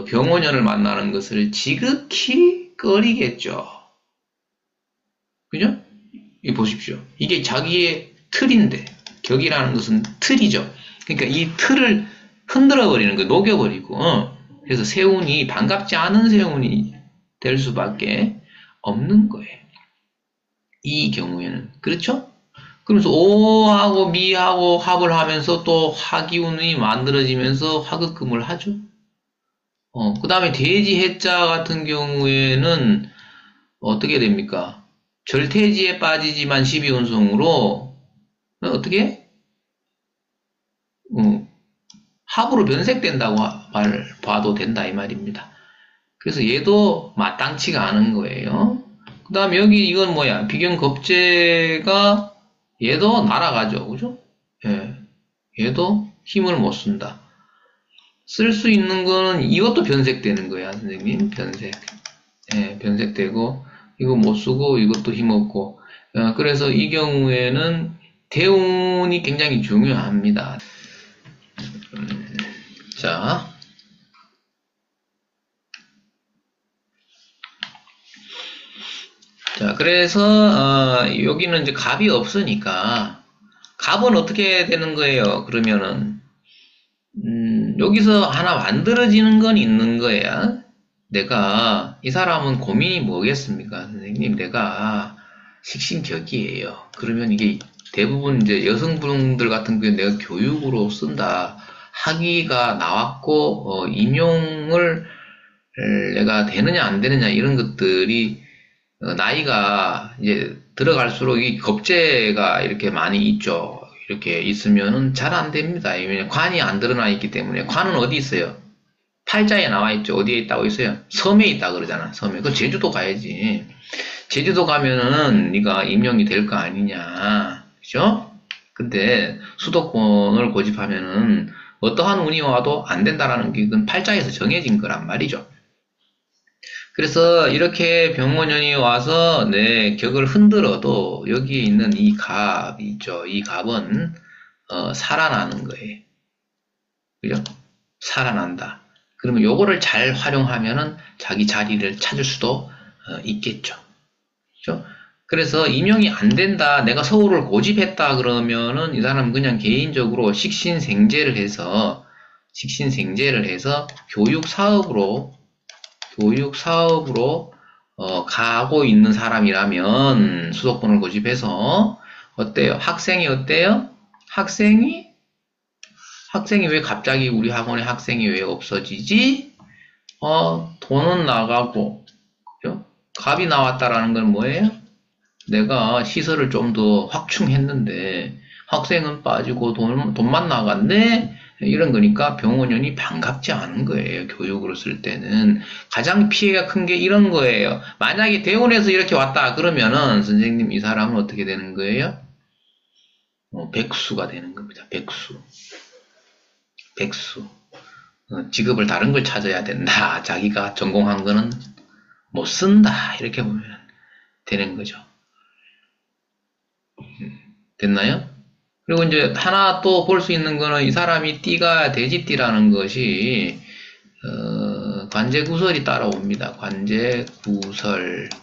병원연을 만나는 것을 지극히 꺼리겠죠. 그죠? 이 보십시오. 이게 자기의 틀인데, 격이라는 것은 틀이죠. 그러니까 이 틀을 흔들어 버리는 거예요. 녹여버리고. 그래서 세운이 반갑지 않은 세운이 될 수밖에 없는 거예요. 이 경우에는. 그렇죠? 그러면서 오하고 미하고 합을 하면서 또 화기운이 만들어지면서 화극금을 하죠. 그 다음에 돼지 해자 같은 경우에는 어떻게 됩니까? 절퇴지에 빠지지만 12운성으로 어떻게? 합으로 변색된다고 봐도 된다 이 말입니다. 그래서 얘도 마땅치가 않은 거예요. 그 다음에 여기 이건 뭐야? 비견겁재가 얘도 날아가죠. 그죠? 예. 얘도 힘을 못 쓴다. 쓸 수 있는 거는 이것도 변색되는 거야, 선생님. 변색. 예, 변색되고, 이거 못 쓰고, 이것도 힘없고. 그래서 이 경우에는 대운이 굉장히 중요합니다. 자. 자, 그래서, 여기는 이제 갑이 없으니까, 갑은 어떻게 되는 거예요? 그러면은, 여기서 하나 만들어지는 건 있는 거야. 내가, 이 사람은 고민이 뭐겠습니까? 선생님, 내가 식신격이에요. 그러면 이게 대부분 이제 여성분들 같은 경우에 내가 교육으로 쓴다. 학위가 나왔고, 임용을 내가 되느냐 안 되느냐 이런 것들이 나이가 이제 들어갈수록 이 겁재가 이렇게 많이 있죠. 이렇게 있으면은 잘 안 됩니다. 왜냐면 관이 안 드러나 있기 때문에. 관은 어디 있어요? 팔자에 나와 있죠. 어디에 있다고 있어요? 섬에 있다 그러잖아. 섬에. 그 제주도 가야지. 제주도 가면은 네가 임용이 될 거 아니냐. 그죠? 근데 수도권을 고집하면은 어떠한 운이 와도 안 된다라는 게 그건 팔자에서 정해진 거란 말이죠. 그래서 이렇게 병원연이 와서 내 격을 흔들어도 여기에 있는 이 갑이 있죠. 이 갑은 살아나는 거예요. 그죠? 살아난다. 그러면 요거를 잘 활용하면은 자기 자리를 찾을 수도 있겠죠. 그죠? 그래서 임용이 안 된다. 내가 서울을 고집했다 그러면은 이 사람은 그냥 개인적으로 식신생재를 해서 교육 사업으로 가고 있는 사람이라면 수도권을 고집해서 어때요? 학생이 어때요? 학생이 왜 갑자기 우리 학원에 학생이 왜 없어지지? 돈은 나가고, 그죠? 갑이 나왔다라는 건 뭐예요? 내가 시설을 좀 더 확충했는데 학생은 빠지고 돈만 나갔네? 이런 거니까 병원연이 반갑지 않은 거예요. 교육으로 쓸 때는. 가장 피해가 큰 게 이런 거예요. 만약에 대원에서 이렇게 왔다 그러면은 선생님 이 사람은 어떻게 되는 거예요? 백수가 되는 겁니다. 백수. 직업을 다른 걸 찾아야 된다. 자기가 전공한 거는 못 쓴다. 이렇게 보면 되는 거죠. 됐나요? 그리고 이제 하나 또 볼 수 있는 거는 이 사람이 띠가 돼지띠라는 것이 관제구설이 따라옵니다.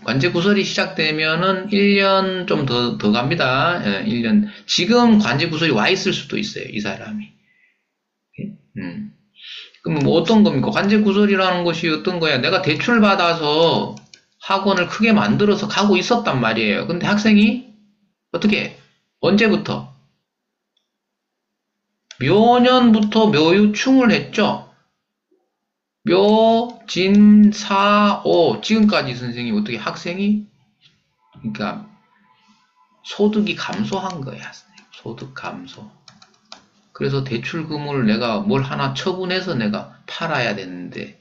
관제구설이 시작되면은 1년 좀 더 갑니다. 1년. 지금 관제구설이 와 있을 수도 있어요. 이 사람이. 그럼 뭐 어떤 겁니까? 관제구설이라는 것이 어떤 거야? 내가 대출 받아서 학원을 크게 만들어서 가고 있었단 말이에요. 근데 학생이 어떻게? 언제부터? 묘년부터 묘유충을 했죠. 묘, 진, 사, 오 지금까지 선생님 어떻게 학생이 그러니까 소득이 감소한 거야. 소득 감소. 그래서 대출금을 내가 뭘 하나 처분해서 내가 팔아야 되는데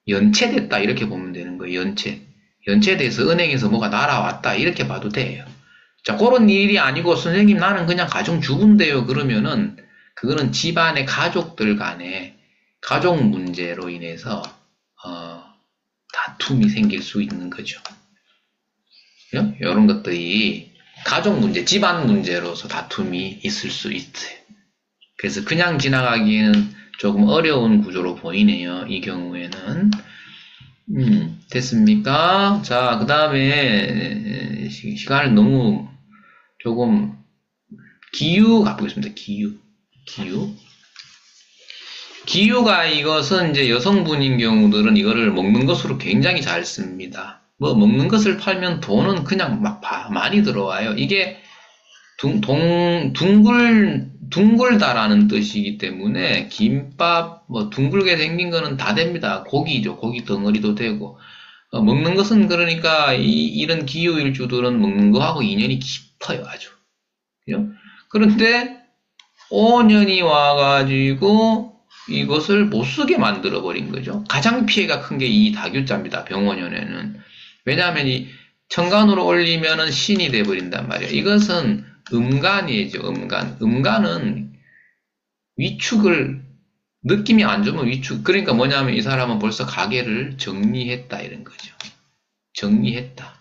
연체됐다 이렇게 보면 되는 거예요. 연체돼서 은행에서 뭐가 날아왔다 이렇게 봐도 돼요. 자, 그런 일이 아니고 선생님 나는 그냥 가정주부인데요. 그러면은 그거는 집안의 가족들 간에 가족 문제로 인해서 다툼이 생길 수 있는 거죠. 이런 것들이 가족 문제, 집안 문제로서 다툼이 있을 수 있어요. 그래서 그냥 지나가기에는 조금 어려운 구조로 보이네요. 이 경우에는. 됐습니까? 자, 그 다음에 시간을 너무 조금 기유 가보겠습니다. 기유가 이것은 이제 여성분인 경우들은 이거를 먹는 것으로 굉장히 잘 씁니다. 뭐 먹는 것을 팔면 돈은 그냥 막 많이 들어와요. 이게 둥글다라는 뜻이기 때문에 김밥 뭐 둥글게 생긴 거는 다 됩니다. 고기죠. 고기 덩어리도 되고 먹는 것은 그러니까 이런 기후일주들은 먹는 거하고 인연이 깊어요. 아주. 그죠? 그런데 5년이 와가지고 이것을 못 쓰게 만들어 버린 거죠. 가장 피해가 큰 게 이 다교자입니다. 병원연에는. 왜냐하면 이 천간으로 올리면은 신이 돼 버린단 말이에요. 이것은 음간이죠. 음간은 위축을 느낌이 안 좋으면 위축. 그러니까 뭐냐면 이 사람은 벌써 가게를 정리했다 이런 거죠. 정리했다.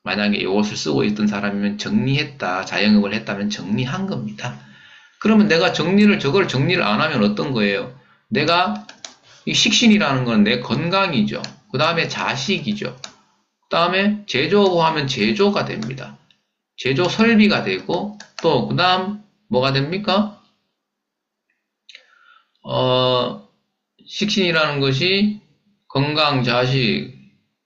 만약에 이것을 쓰고 있던 사람이면 정리했다. 자영업을 했다면 정리한 겁니다. 그러면 내가 저걸 정리를 안 하면 어떤 거예요? 내가 이 식신이라는 건 내 건강이죠. 그 다음에 자식이죠. 그 다음에 제조하고 하면 제조가 됩니다. 제조 설비가 되고 또 그 다음 뭐가 됩니까? 식신이라는 것이 건강, 자식,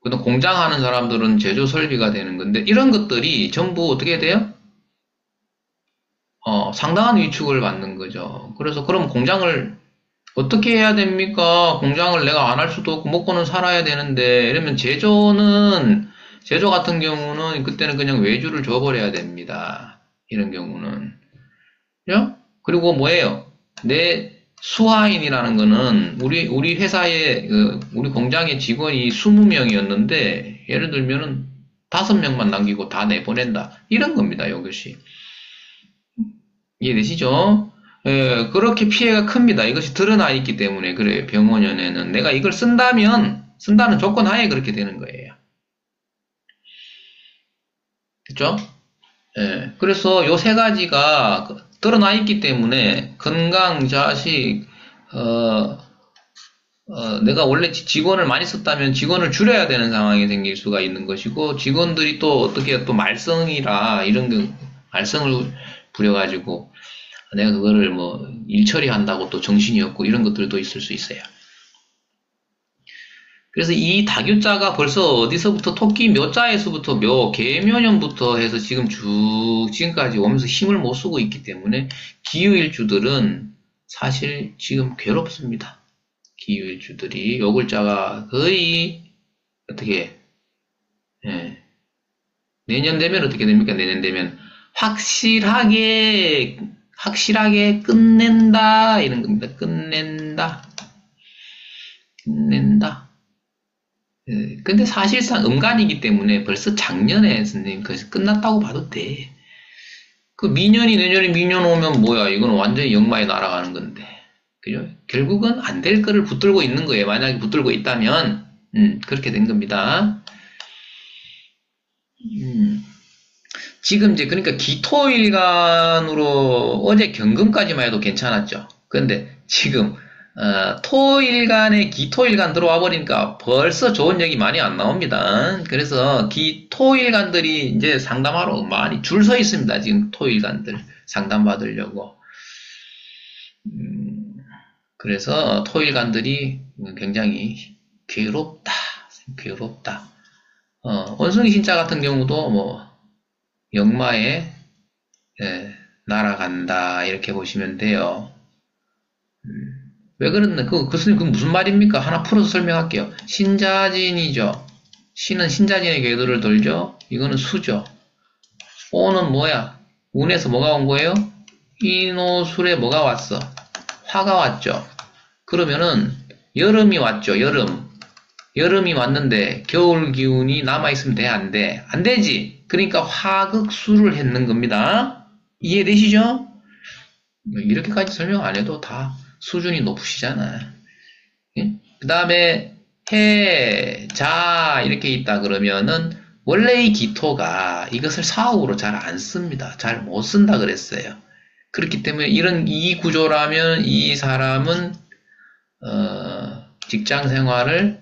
그다음 공장하는 사람들은 제조 설비가 되는 건데 이런 것들이 전부 어떻게 돼요? 상당한 위축을 받는 거죠. 그래서 그럼 공장을 어떻게 해야 됩니까? 공장을 내가 안 할 수도 없고 먹고는 살아야 되는데 이러면 제조 같은 경우는 그때는 그냥 외주를 줘버려야 됩니다. 이런 경우는. 그죠? 그리고 뭐예요? 내 수하인이라는 거는 우리 회사의 우리 공장의 직원이 20명이었는데 예를 들면은 5명만 남기고 다 내보낸다. 이런 겁니다. 이것이. 이해되시죠? 예, 그렇게 피해가 큽니다. 이것이 드러나 있기 때문에 그래요. 병원연에는 내가 이걸 쓴다는 조건 하에 그렇게 되는 거예요. 그렇죠? 예, 그래서 요 세 가지가 드러나 있기 때문에 건강, 자식, 내가 원래 직원을 많이 썼다면 직원을 줄여야 되는 상황이 생길 수가 있는 것이고 직원들이 또 어떻게 또 말썽이라 이런 말썽을 부려가지고 내가 그거를 뭐 일 처리한다고 또 정신이 없고 이런 것들도 있을 수 있어요. 그래서 이 다교자가 벌써 어디서부터 토끼 묘자에서부터 계묘년부터 해서 지금까지 오면서 힘을 못 쓰고 있기 때문에 기후일주들은 사실 지금 괴롭습니다. 기후일주들이 요 글자가 거의 어떻게 내년 되면 어떻게 됩니까? 내년 되면 확실하게 끝낸다 이런 겁니다. 끝낸다. 근데 사실상 음간이기 때문에 벌써 작년에 선생님 그래서 끝났다고 봐도 돼. 그 내년이 미년 오면 뭐야? 이건 완전히 역마에 날아가는 건데. 그죠? 결국은 안 될 거를 붙들고 있는 거예요. 만약에 붙들고 있다면, 그렇게 된 겁니다. 지금 이제 그러니까 기토일간으로 어제 경금까지만 해도 괜찮았죠. 그런데 지금 토일간에 기토일간 들어와 버리니까 벌써 좋은 얘기 많이 안 나옵니다. 그래서 기토일간들이 이제 상담하러 많이 줄 서 있습니다. 지금 토일간들 상담 받으려고. 그래서 토일간들이 굉장히 괴롭다. 원숭이 신자 같은 경우도 뭐 역마에 날아간다 이렇게 보시면 돼요. 왜 그랬나? 교수님, 그건 무슨 말입니까? 하나 풀어서 설명할게요. 신자진이죠. 신은 신자진의 궤도를 돌죠. 이거는 수죠. 오는 뭐야? 운에서 뭐가 온 거예요? 인오술에 뭐가 왔어? 화가 왔죠. 그러면은 여름이 왔죠. 여름이 왔는데 겨울 기운이 남아있으면 돼? 안 돼? 안 되지. 그러니까 화극수를 했는 겁니다. 이해되시죠? 이렇게까지 설명 안 해도 다 수준이 높으시잖아. 그 다음에 해, 자 이렇게 있다 그러면은 원래 이 기토가 이것을 사옥으로 잘 안 씁니다. 잘 못 쓴다 그랬어요. 그렇기 때문에 이 구조라면 이 사람은 직장 생활을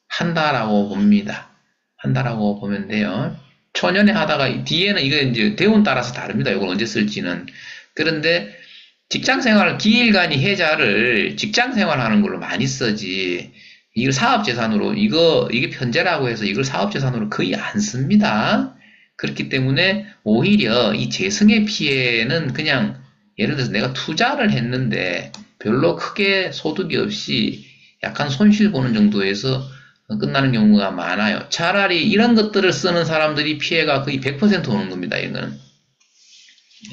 한다라고 봅니다. 한다라고 보면 돼요. 초년에 하다가 뒤에는 이거 이제 대운 따라서 다릅니다. 이걸 언제 쓸지는. 그런데 직장 생활, 기일간이 해자를 직장 생활하는 걸로 많이 쓰지. 이걸 사업재산으로, 이게 편제라고 해서 이걸 사업재산으로 거의 안 씁니다. 그렇기 때문에 오히려 이 재성의 피해는 그냥 예를 들어서 내가 투자를 했는데 별로 크게 소득이 없이 약간 손실 보는 정도에서 끝나는 경우가 많아요. 차라리 이런 것들을 쓰는 사람들이 피해가 거의 100% 오는 겁니다. 이거는.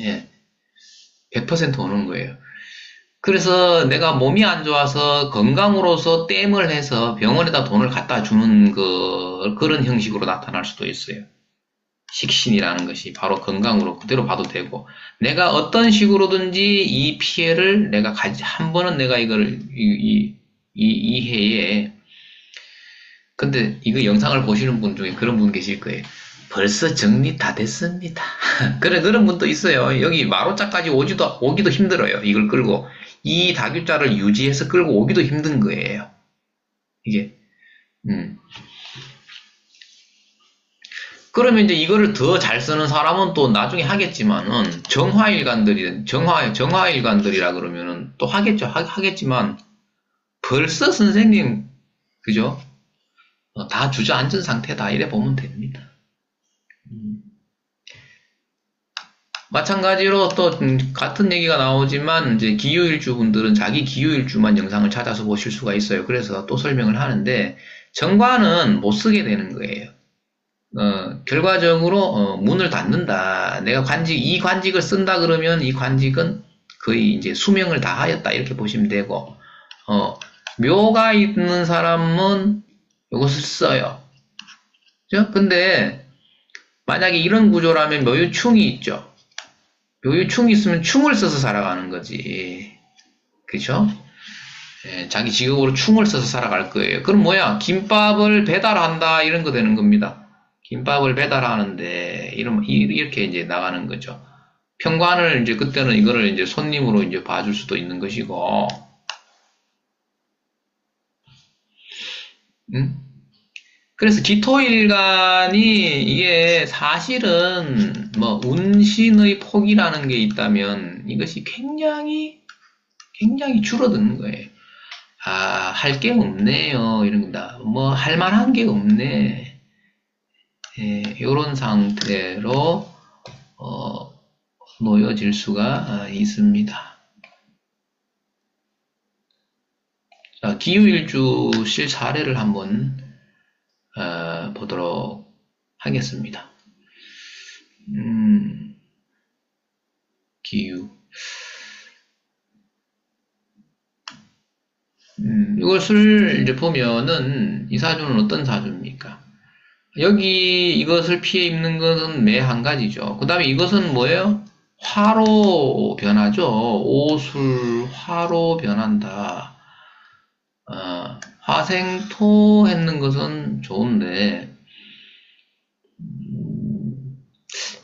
예. 100% 오는 거예요. 그래서 내가 몸이 안 좋아서 건강으로서 땜을 해서 병원에다 돈을 갖다 주는 그런 형식으로 나타날 수도 있어요. 식신이라는 것이 바로 건강으로 그대로 봐도 되고, 내가 어떤 식으로든지 이 피해를 내가 한 번은 내가 이거를, 이 해에, 근데 이거 영상을 보시는 분 중에 그런 분 계실 거예요. 벌써 정리 다 됐습니다. 그런 분도 있어요. 여기 마로자까지 오기도 힘들어요. 이걸 끌고. 이 다교자를 유지해서 끌고 오기도 힘든 거예요. 이게. 그러면 이제 이거를 더 잘 쓰는 사람은 또 나중에 하겠지만은, 정화일간들이라 그러면은 또 하겠죠. 하겠지만, 벌써 선생님, 그죠? 다 주저앉은 상태다. 이래 보면 됩니다. 마찬가지로 또 같은 얘기가 나오지만 이제 기후일주 분들은 자기 기후일주만 영상을 찾아서 보실 수가 있어요. 그래서 또 설명을 하는데 정관은 못 쓰게 되는 거예요. 결과적으로 문을 닫는다. 내가 이 관직을 쓴다 그러면 이 관직은 거의 이제 수명을 다하였다 이렇게 보시면 되고 묘가 있는 사람은 이것을 써요. 그죠? 근데 만약에 이런 구조라면 묘유충이 있죠. 묘유충이 있으면 충을 써서 살아가는 거지. 그죠? 예, 자기 직업으로 충을 써서 살아갈 거예요. 그럼 뭐야? 김밥을 배달한다 이런 거 되는 겁니다. 김밥을 배달하는데 이렇게 이제 나가는 거죠. 평관을 이제 그때는 이거를 이제 손님으로 이제 봐줄 수도 있는 것이고, 그래서 기토일간이 이게 사실은 뭐 운신의 폭이라는 게 있다면 이것이 굉장히 줄어드는 거예요. 할 게 없네요. 이런 거다. 뭐 할 만한 게 없네. 이런 상태로 놓여질 수가 있습니다. 자, 기후일주 실 사례를 한번 보도록 하겠습니다. 기후. 이것을 이제 보면은 이 사주는 어떤 사주입니까? 여기 이것을 피해 입는 것은 매 한 가지죠. 그 다음에 이것은 뭐예요? 화로 변하죠. 오술 화로 변한다. 화생토 했는 것은 좋은데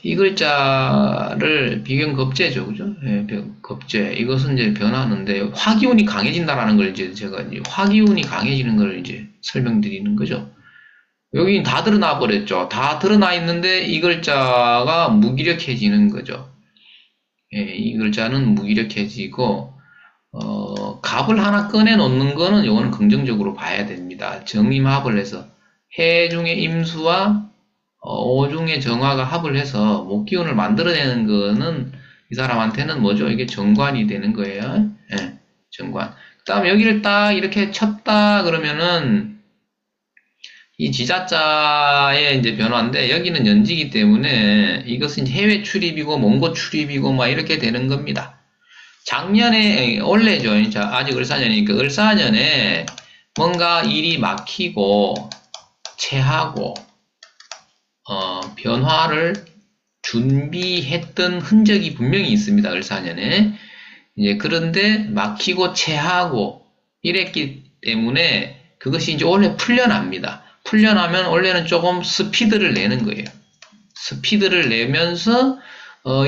이 글자를 비견겁제죠, 그죠? 예, 겁제. 이것은 이제 변하는데 화기운이 강해진다라는 걸 이제 제가 화기운이 강해지는 걸 이제 설명드리는 거죠. 여기 다 드러나 버렸죠. 다 드러나 있는데 이 글자가 무기력해지는 거죠. 예, 이 글자는 무기력해지고 갑을 하나 꺼내 놓는 거는 이거는 긍정적으로 봐야 됩니다. 정임합을 해서 해 중에 임수와 오 중에 정화가 합을 해서 목기운을 만들어내는 거는 이 사람한테는 뭐죠? 이게 정관이 되는 거예요. 예, 정관. 그 다음에 여기를 딱 이렇게 쳤다 그러면은 이 지자자의 이제 변화인데 여기는 연지기 때문에 이것은 해외 출입이고 몽고 출입이고 막 이렇게 되는 겁니다. 작년에 올해죠. 자, 아직 을사년이니까 을사년에 뭔가 일이 막히고 체하고 변화를 준비했던 흔적이 분명히 있습니다. 을사년에. 이제 그런데 막히고 체하고 이랬기 때문에 그것이 이제 올해 풀려납니다. 풀려나면 원래는 조금 스피드를 내는 거예요. 스피드를 내면서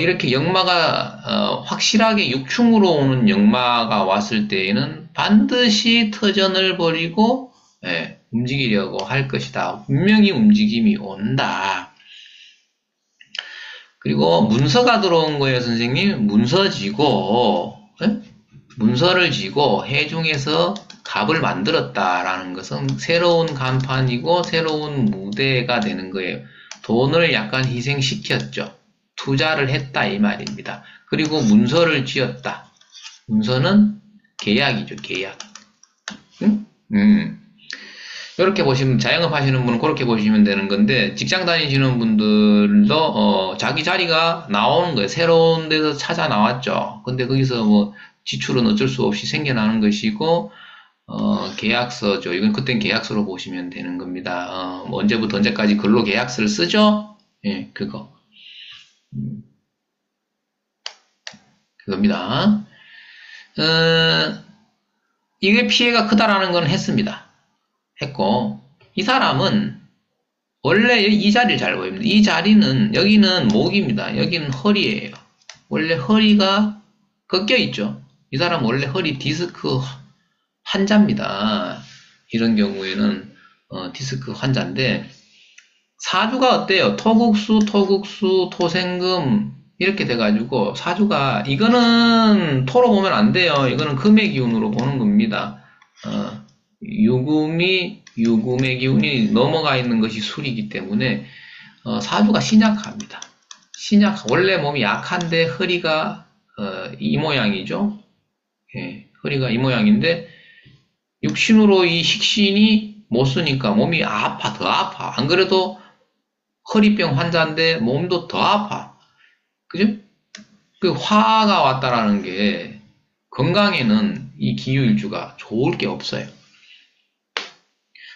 이렇게 역마가 확실하게 육충으로 오는 역마가 왔을 때에는 반드시 터전을 벌이고 움직이려고 할 것이다. 분명히 움직임이 온다. 그리고 문서가 들어온 거예요, 선생님. 문서 지고 문서를 지고 해중에서 갑을 만들었다라는 것은 새로운 간판이고 새로운 무대가 되는 거예요. 돈을 약간 희생시켰죠. 투자를 했다 이 말입니다. 그리고 문서를 지었다. 문서는 계약이죠. 계약. 이렇게 보시면 자영업 하시는 분은 그렇게 보시면 되는 건데 직장 다니시는 분들도 자기 자리가 나오는 거예요. 새로운 데서 찾아 나왔죠. 근데 거기서 뭐 지출은 어쩔 수 없이 생겨나는 것이고 계약서죠. 이건 그땐 계약서로 보시면 되는 겁니다. 언제부터 언제까지 근로 계약서를 쓰죠? 예, 그겁니다. 이게 피해가 크다라는 건 했습니다. 했고, 이 사람은 원래 이 자리를 잘 보입니다. 이 자리는, 여기는 목입니다. 여기는 허리예요. 원래 허리가 꺾여 있죠. 이 사람은 원래 허리 디스크 환자입니다. 이런 경우에는 디스크 환자인데 사주가 어때요? 토국수, 토생금 이렇게 돼가지고 사주가 이거는 토로 보면 안 돼요. 이거는 금의 기운으로 보는 겁니다. 유금의 기운이 넘어가 있는 것이 술이기 때문에 사주가 신약합니다. 원래 몸이 약한데 허리가 이 모양이죠. 예, 허리가 이 모양인데 육신으로 이 식신이 못 쓰니까 몸이 더 아파. 안 그래도 허리병 환자인데 몸도 더 아파. 그죠? 그 화가 왔다라는 게 건강에는 이 기후일주가 좋을 게 없어요.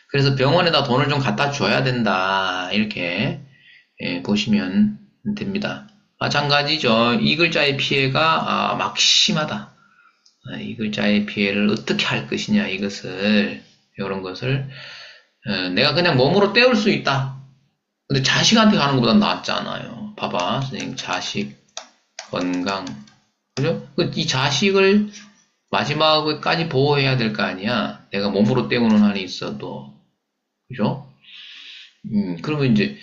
그래서 병원에다 돈을 좀 갖다 줘야 된다. 이렇게 보시면 됩니다. 마찬가지죠. 이 글자의 피해가 막심하다. 이 글자의 피해를 어떻게 할 것이냐, 이런 것을 내가 그냥 몸으로 때울 수 있다. 근데 자식한테 가는 것보다 낫잖아요. 봐봐, 선생님, 자식, 건강, 그죠? 이 자식을 마지막까지 보호해야 될 거 아니야. 내가 몸으로 때우는 한이 있어도, 그죠? 그러면 이제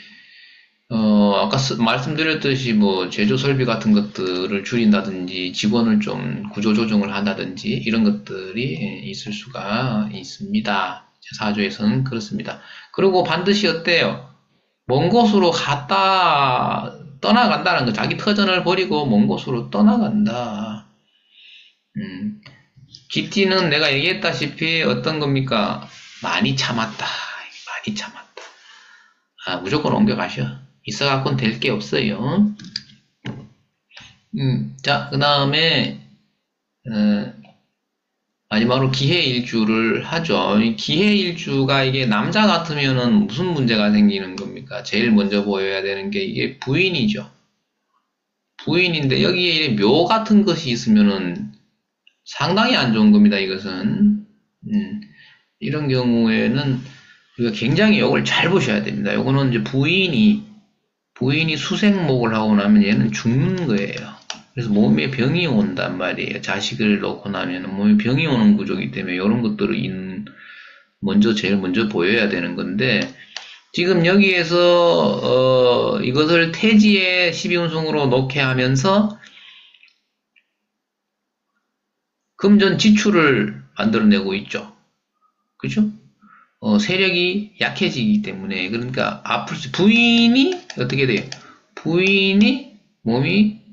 아까 말씀드렸듯이 뭐 제조 설비 같은 것들을 줄인다든지 직원을 좀 구조조정을 한다든지 이런 것들이 있을 수가 있습니다. 사주에서는 그렇습니다. 그리고 반드시 어때요? 먼 곳으로 떠나간다는 거. 자기 터전을 버리고 먼 곳으로 떠나간다. 기띠는 내가 얘기했다시피 어떤 겁니까? 많이 참았다. 많이 참았다. 무조건 옮겨가셔. 있어갖고는 될 게 없어요. 자, 그 다음에, 마지막으로 기해일주를 하죠. 기해일주가 이게 남자 같으면은 무슨 문제가 생기는 겁니까? 제일 먼저 보여야 되는 게 이게 부인이죠. 부인인데 여기에 묘 같은 것이 있으면은 상당히 안 좋은 겁니다, 이것은. 이런 경우에는 우리가 굉장히 이걸 잘 보셔야 됩니다. 이거는 이제 부인이 수생목을 하고 나면 얘는 죽는 거예요. 그래서 몸에 병이 온단 말이에요. 자식을 놓고 나면 몸에 병이 오는 구조이기 때문에 이런 것들을 제일 먼저 보여야 되는 건데, 지금 여기에서 이것을 태지의 12운성으로 놓게 하면서 금전 지출을 만들어내고 있죠. 그죠? 세력이 약해지기 때문에, 그러니까 부인이 어떻게 돼요? 부인이 몸이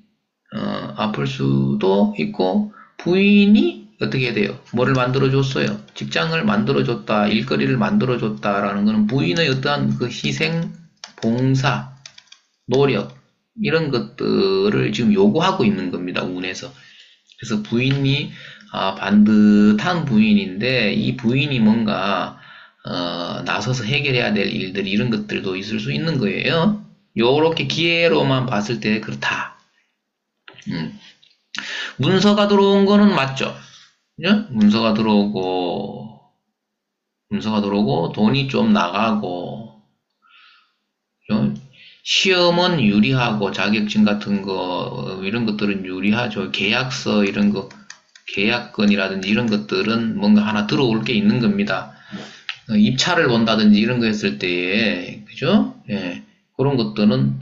아플 수도 있고, 부인이 어떻게 돼요? 뭐를 만들어줬어요? 직장을 만들어줬다, 일거리를 만들어줬다라는 것은 부인의 어떠한 그 희생, 봉사, 노력, 이런 것들을 지금 요구하고 있는 겁니다, 운에서. 그래서 부인이 반듯한 부인인데, 이 부인이 뭔가 나서서 해결해야 될 일들, 이런 것들도 있을 수 있는 거예요. 요렇게 기회로만 봤을 때 그렇다. 문서가 들어온 거는 맞죠? 그죠? 문서가 들어오고 돈이 좀 나가고, 그죠? 시험은 유리하고 자격증 같은 거 이런 것들은 유리하죠. 계약서 이런 거, 계약건이라든지 이런 것들은 뭔가 하나 들어올 게 있는 겁니다. 입찰을 본다든지 이런 거 했을 때에, 그죠? 예, 그런 것들은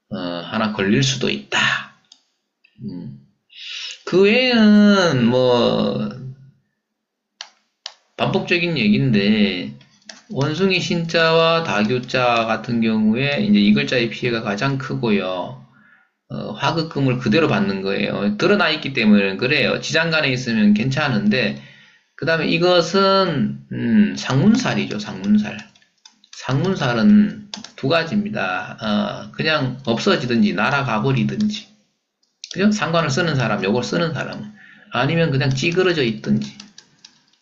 하나 걸릴 수도 있다. 그 외에는 뭐 반복적인 얘기인데, 원숭이 신자와 다교자 같은 경우에 이제 이 글자의 피해가 가장 크고요. 화극금을 그대로 받는 거예요. 드러나 있기 때문에 그래요. 지장간에 있으면 괜찮은데, 그 다음에 이것은 상문살이죠. 상문살은 두 가지입니다. 그냥 없어지든지 날아가 버리든지, 그죠? 상관을 쓰는 사람, 요걸 쓰는 사람, 아니면 그냥 찌그러져 있든지,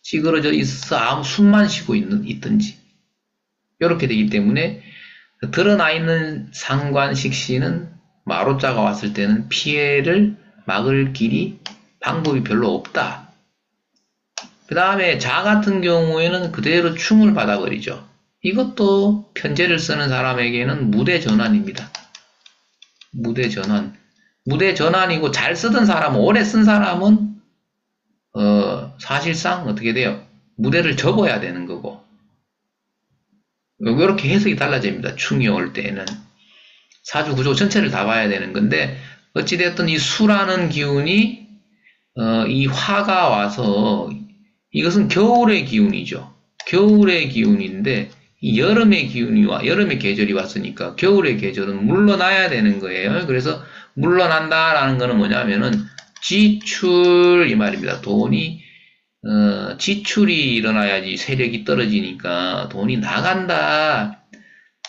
찌그러져 있어 아무 숨만 쉬고 있든지, 이렇게 되기 때문에 드러나 있는 상관식신은 마로자가 왔을 때는 피해를 막을 길이, 방법이 별로 없다. 그 다음에 자 같은 경우에는 그대로 충을 받아버리죠. 이것도 편제를 쓰는 사람에게는 무대전환입니다. 무대전환이고, 잘 쓰던 사람, 오래 쓴 사람은 사실상 어떻게 돼요? 무대를 접어야 되는 거고, 이렇게 해석이 달라집니다. 충이 올 때는 사주 구조 전체를 다 봐야 되는 건데, 어찌됐든 이 수라는 기운이 이 화가 와서 이것은 겨울의 기운이죠. 겨울의 기운인데 이 여름의 기운이와 여름의 계절이 왔으니까 겨울의 계절은 물러나야 되는 거예요. 그래서 물러난다라는 거는 뭐냐면은 지출 이 말입니다. 돈이 지출이 일어나야지 세력이 떨어지니까 돈이 나간다.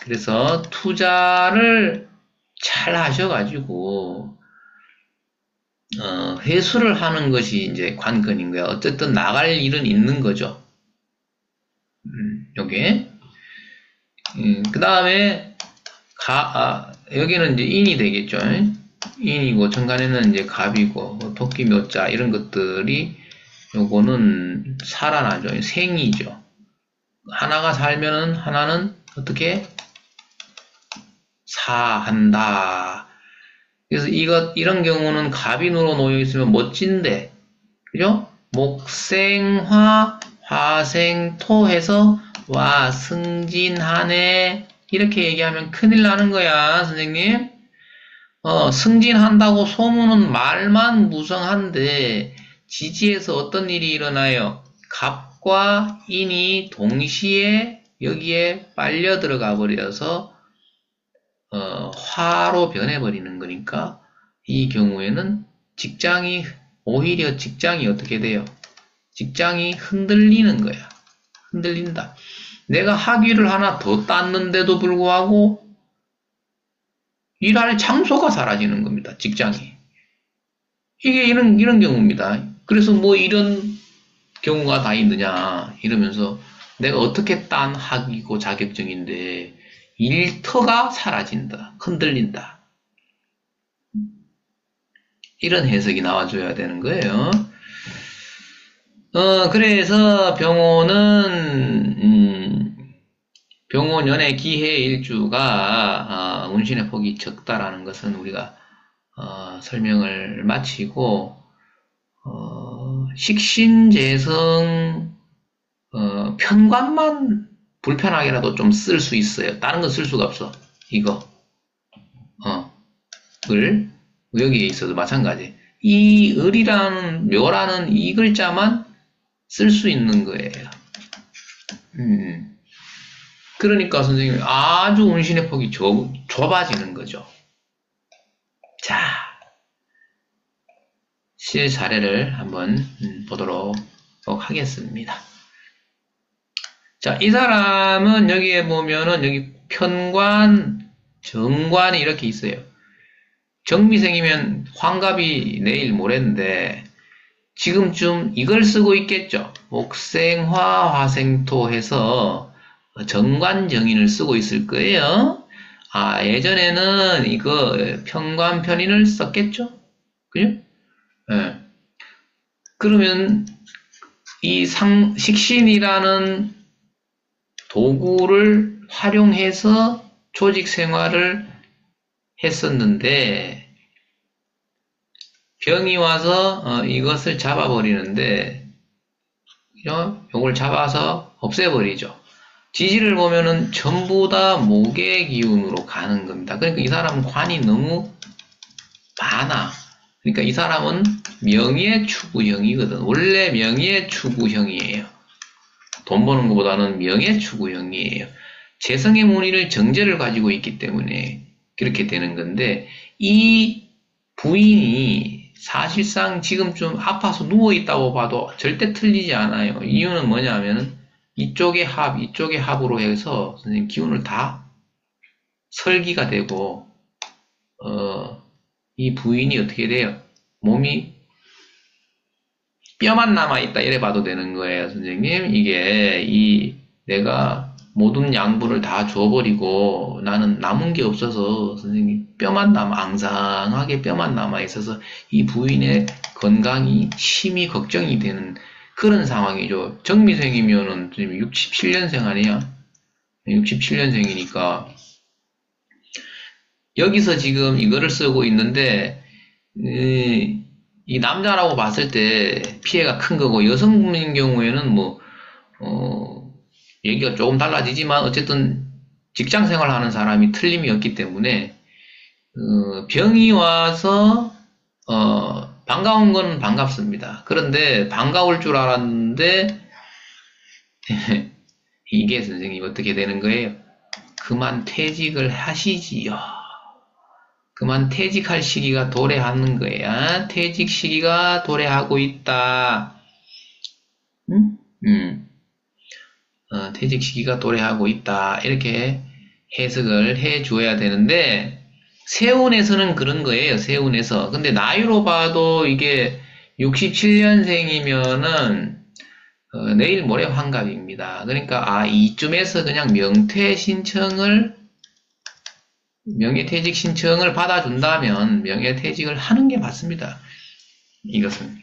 그래서 투자를 잘 하셔가지고 회수를 하는 것이 이제 관건인 거야. 어쨌든 나갈 일은 있는 거죠. 요게. 그 다음에, 여기는 이제 인이 되겠죠. 인이고, 정간에는 이제 갑이고, 토끼 묘자, 이런 것들이, 요거는 살아나죠. 생이죠. 하나가 살면은, 하나는 어떻게? 사한다. 그래서 이런 경우는 갑인으로 놓여 있으면 멋진데, 그죠? 목생화, 화생토 해서 와 승진하네 이렇게 얘기하면 큰일 나는 거야 선생님. 승진한다고 소문은 말만 무성한데 지지에서 어떤 일이 일어나요? 갑과 인이 동시에 여기에 빨려 들어가 버려서 화로 변해버리는 거니까 이 경우에는 오히려 직장이 어떻게 돼요? 직장이 흔들리는 거야. 흔들린다. 내가 학위를 하나 더 땄는데도 불구하고 일할 장소가 사라지는 겁니다. 직장이. 이게 이런 경우입니다. 그래서 뭐 이런 경우가 다 있느냐 이러면서 내가 어떻게 딴 학위고 자격증인데 일터가 사라진다. 흔들린다. 이런 해석이 나와줘야 되는 거예요. 그래서 병호년의 기해일주가 운신의 폭이 적다라는 것은 우리가 설명을 마치고 식신재성 편관만 불편하게라도 좀 쓸 수 있어요. 다른 건 쓸 수가 없어. 이거 여기에 있어도 마찬가지. 이 을이라는 묘라는 이 글자만 쓸 수 있는 거예요. 그러니까 선생님이 아주 운신의 폭이 좁아지는 거죠. 자, 실 사례를 한번 보도록 하겠습니다. 자, 이 사람은 여기에 보면은 여기 편관, 정관이 이렇게 있어요. 정미생이면 환갑이 내일 모레인데 지금쯤 이걸 쓰고 있겠죠. 목생화 화생토 해서 정관정인을 쓰고 있을 거예요. 예전에는 이거 편관편인을 썼겠죠. 그죠? 네. 그러면 이 식신이라는 도구를 활용해서 조직 생활을 했었는데 병이 와서 이것을 잡아버리는데 요걸 잡아서 없애버리죠. 지지를 보면은 전부 다 목의 기운으로 가는 겁니다. 그러니까 이 사람은 관이 너무 많아. 그러니까 이 사람은 명예 추구형이거든. 원래 명예 추구형이에요. 돈 버는 것보다는 명예 추구형이에요. 재성의 무늬를 정제를 가지고 있기 때문에 그렇게 되는 건데 이 부인이 사실상 지금쯤 아파서 누워있다고 봐도 절대 틀리지 않아요. 이유는 뭐냐면 이쪽의 합으로 해서 선생님 기운을 다 설기가 되고 이 부인이 어떻게 돼요? 몸이 뼈만 남아있다 이래 봐도 되는 거예요. 선생님 이게 내가 모든 양분을 다 줘버리고 나는 남은 게 없어서 선생님 앙상하게 뼈만 남아있어서 이 부인의 건강이 심히 걱정이 되는 그런 상황이죠. 정미생이면은 67년생 아니야? 67년생이니까 여기서 지금 이거를 쓰고 있는데 이 남자라고 봤을 때 피해가 큰 거고 여성분인 경우에는 얘기가 조금 달라지지만 어쨌든 직장 생활하는 사람이 틀림이 없기 때문에 병이 와서 반가운 건 반갑습니다. 그런데 반가울 줄 알았는데 이게 선생님 어떻게 되는 거예요? 그만 퇴직을 하시지요. 그만 퇴직할 시기가 도래하는 거야. 퇴직 시기가 도래하고 있다. 응? 퇴직 시기가 도래하고 있다. 이렇게 해석을 해 줘야 되는데, 세운에서는 그런 거예요. 세운에서. 근데 나이로 봐도 이게 67년생이면은 내일 모레 환갑입니다. 그러니까 이쯤에서 그냥 명예퇴직 신청을 받아준다면 명예퇴직을 하는 게 맞습니다. 이것은.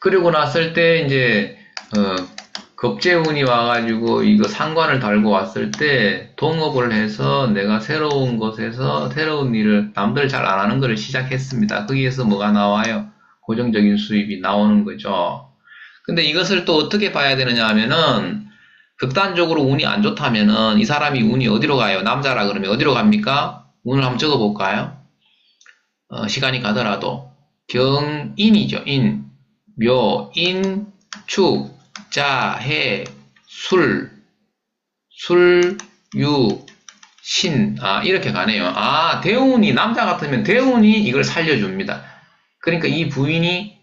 그리고 났을 때 이제 급제운이 와가지고 이거 상관을 달고 왔을 때 동업을 해서 내가 새로운 곳에서 새로운 일을 남들 잘 안 하는 거를 시작했습니다. 거기에서 뭐가 나와요? 고정적인 수입이 나오는 거죠. 근데 이것을 또 어떻게 봐야 되느냐 하면은 극단적으로 운이 안 좋다면은 이 사람이 운이 어디로 가요? 남자라 그러면 어디로 갑니까? 운을 한번 적어볼까요? 시간이 가더라도 경인이죠. 인, 묘, 인, 축, 자, 해, 술, 유, 신. 이렇게 가네요. 대운이, 남자 같으면 대운이 이걸 살려줍니다. 그러니까 이 부인이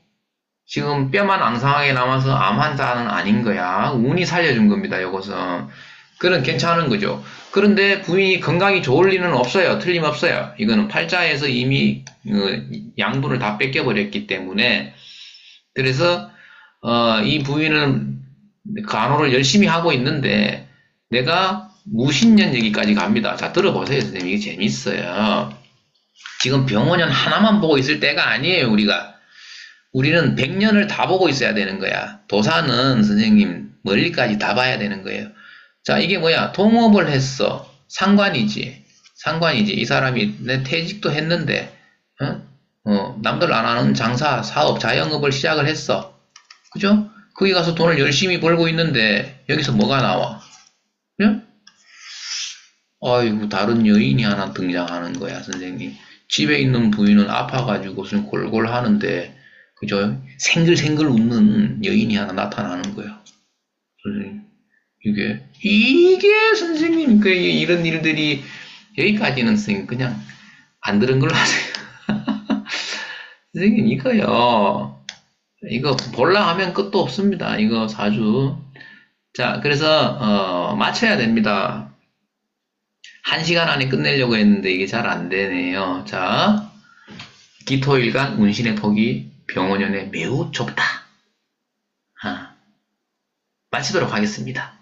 지금 뼈만 앙상하게 남아서 암 환자는 아닌 거야. 운이 살려준 겁니다, 이것은. 그런 괜찮은 거죠. 그런데 부인이 건강이 좋을 리는 없어요. 틀림없어요. 이거는 팔자에서 이미 양분을 다 뺏겨버렸기 때문에. 그래서 이 부인은 간호를 열심히 하고 있는데 내가 무신년 얘기까지 갑니다. 자, 들어보세요, 선생님. 이게 재밌어요. 지금 병원년 하나만 보고 있을 때가 아니에요, 우리는 100년을 다 보고 있어야 되는 거야. 도사는 선생님 멀리까지 다 봐야 되는 거예요. 자, 이게 뭐야? 동업을 했어. 상관이지. 이 사람이 내 퇴직도 했는데 남들 안 하는 장사, 사업, 자영업을 시작을 했어. 그죠? 거기 가서 돈을 열심히 벌고 있는데 여기서 뭐가 나와? 그죠? 아이고, 다른 여인이 하나 등장하는 거야, 선생님. 집에 있는 부인은 아파가지고 지금 골골 하는데 그죠? 생글생글 웃는 여인이 하나 나타나는 거야. 선생님, 이게 선생님, 이런 일들이 여기까지는 선생님 그냥 안 들은 걸로 하세요. 선생님, 이거 볼라 하면 끝도 없습니다. 이거 사주. 자, 그래서 맞춰야 됩니다. 1시간 안에 끝내려고 했는데 이게 잘 안 되네요. 자, 기토일간 운신의 폭이 병원년에 매우 좁다. 마치도록 하겠습니다.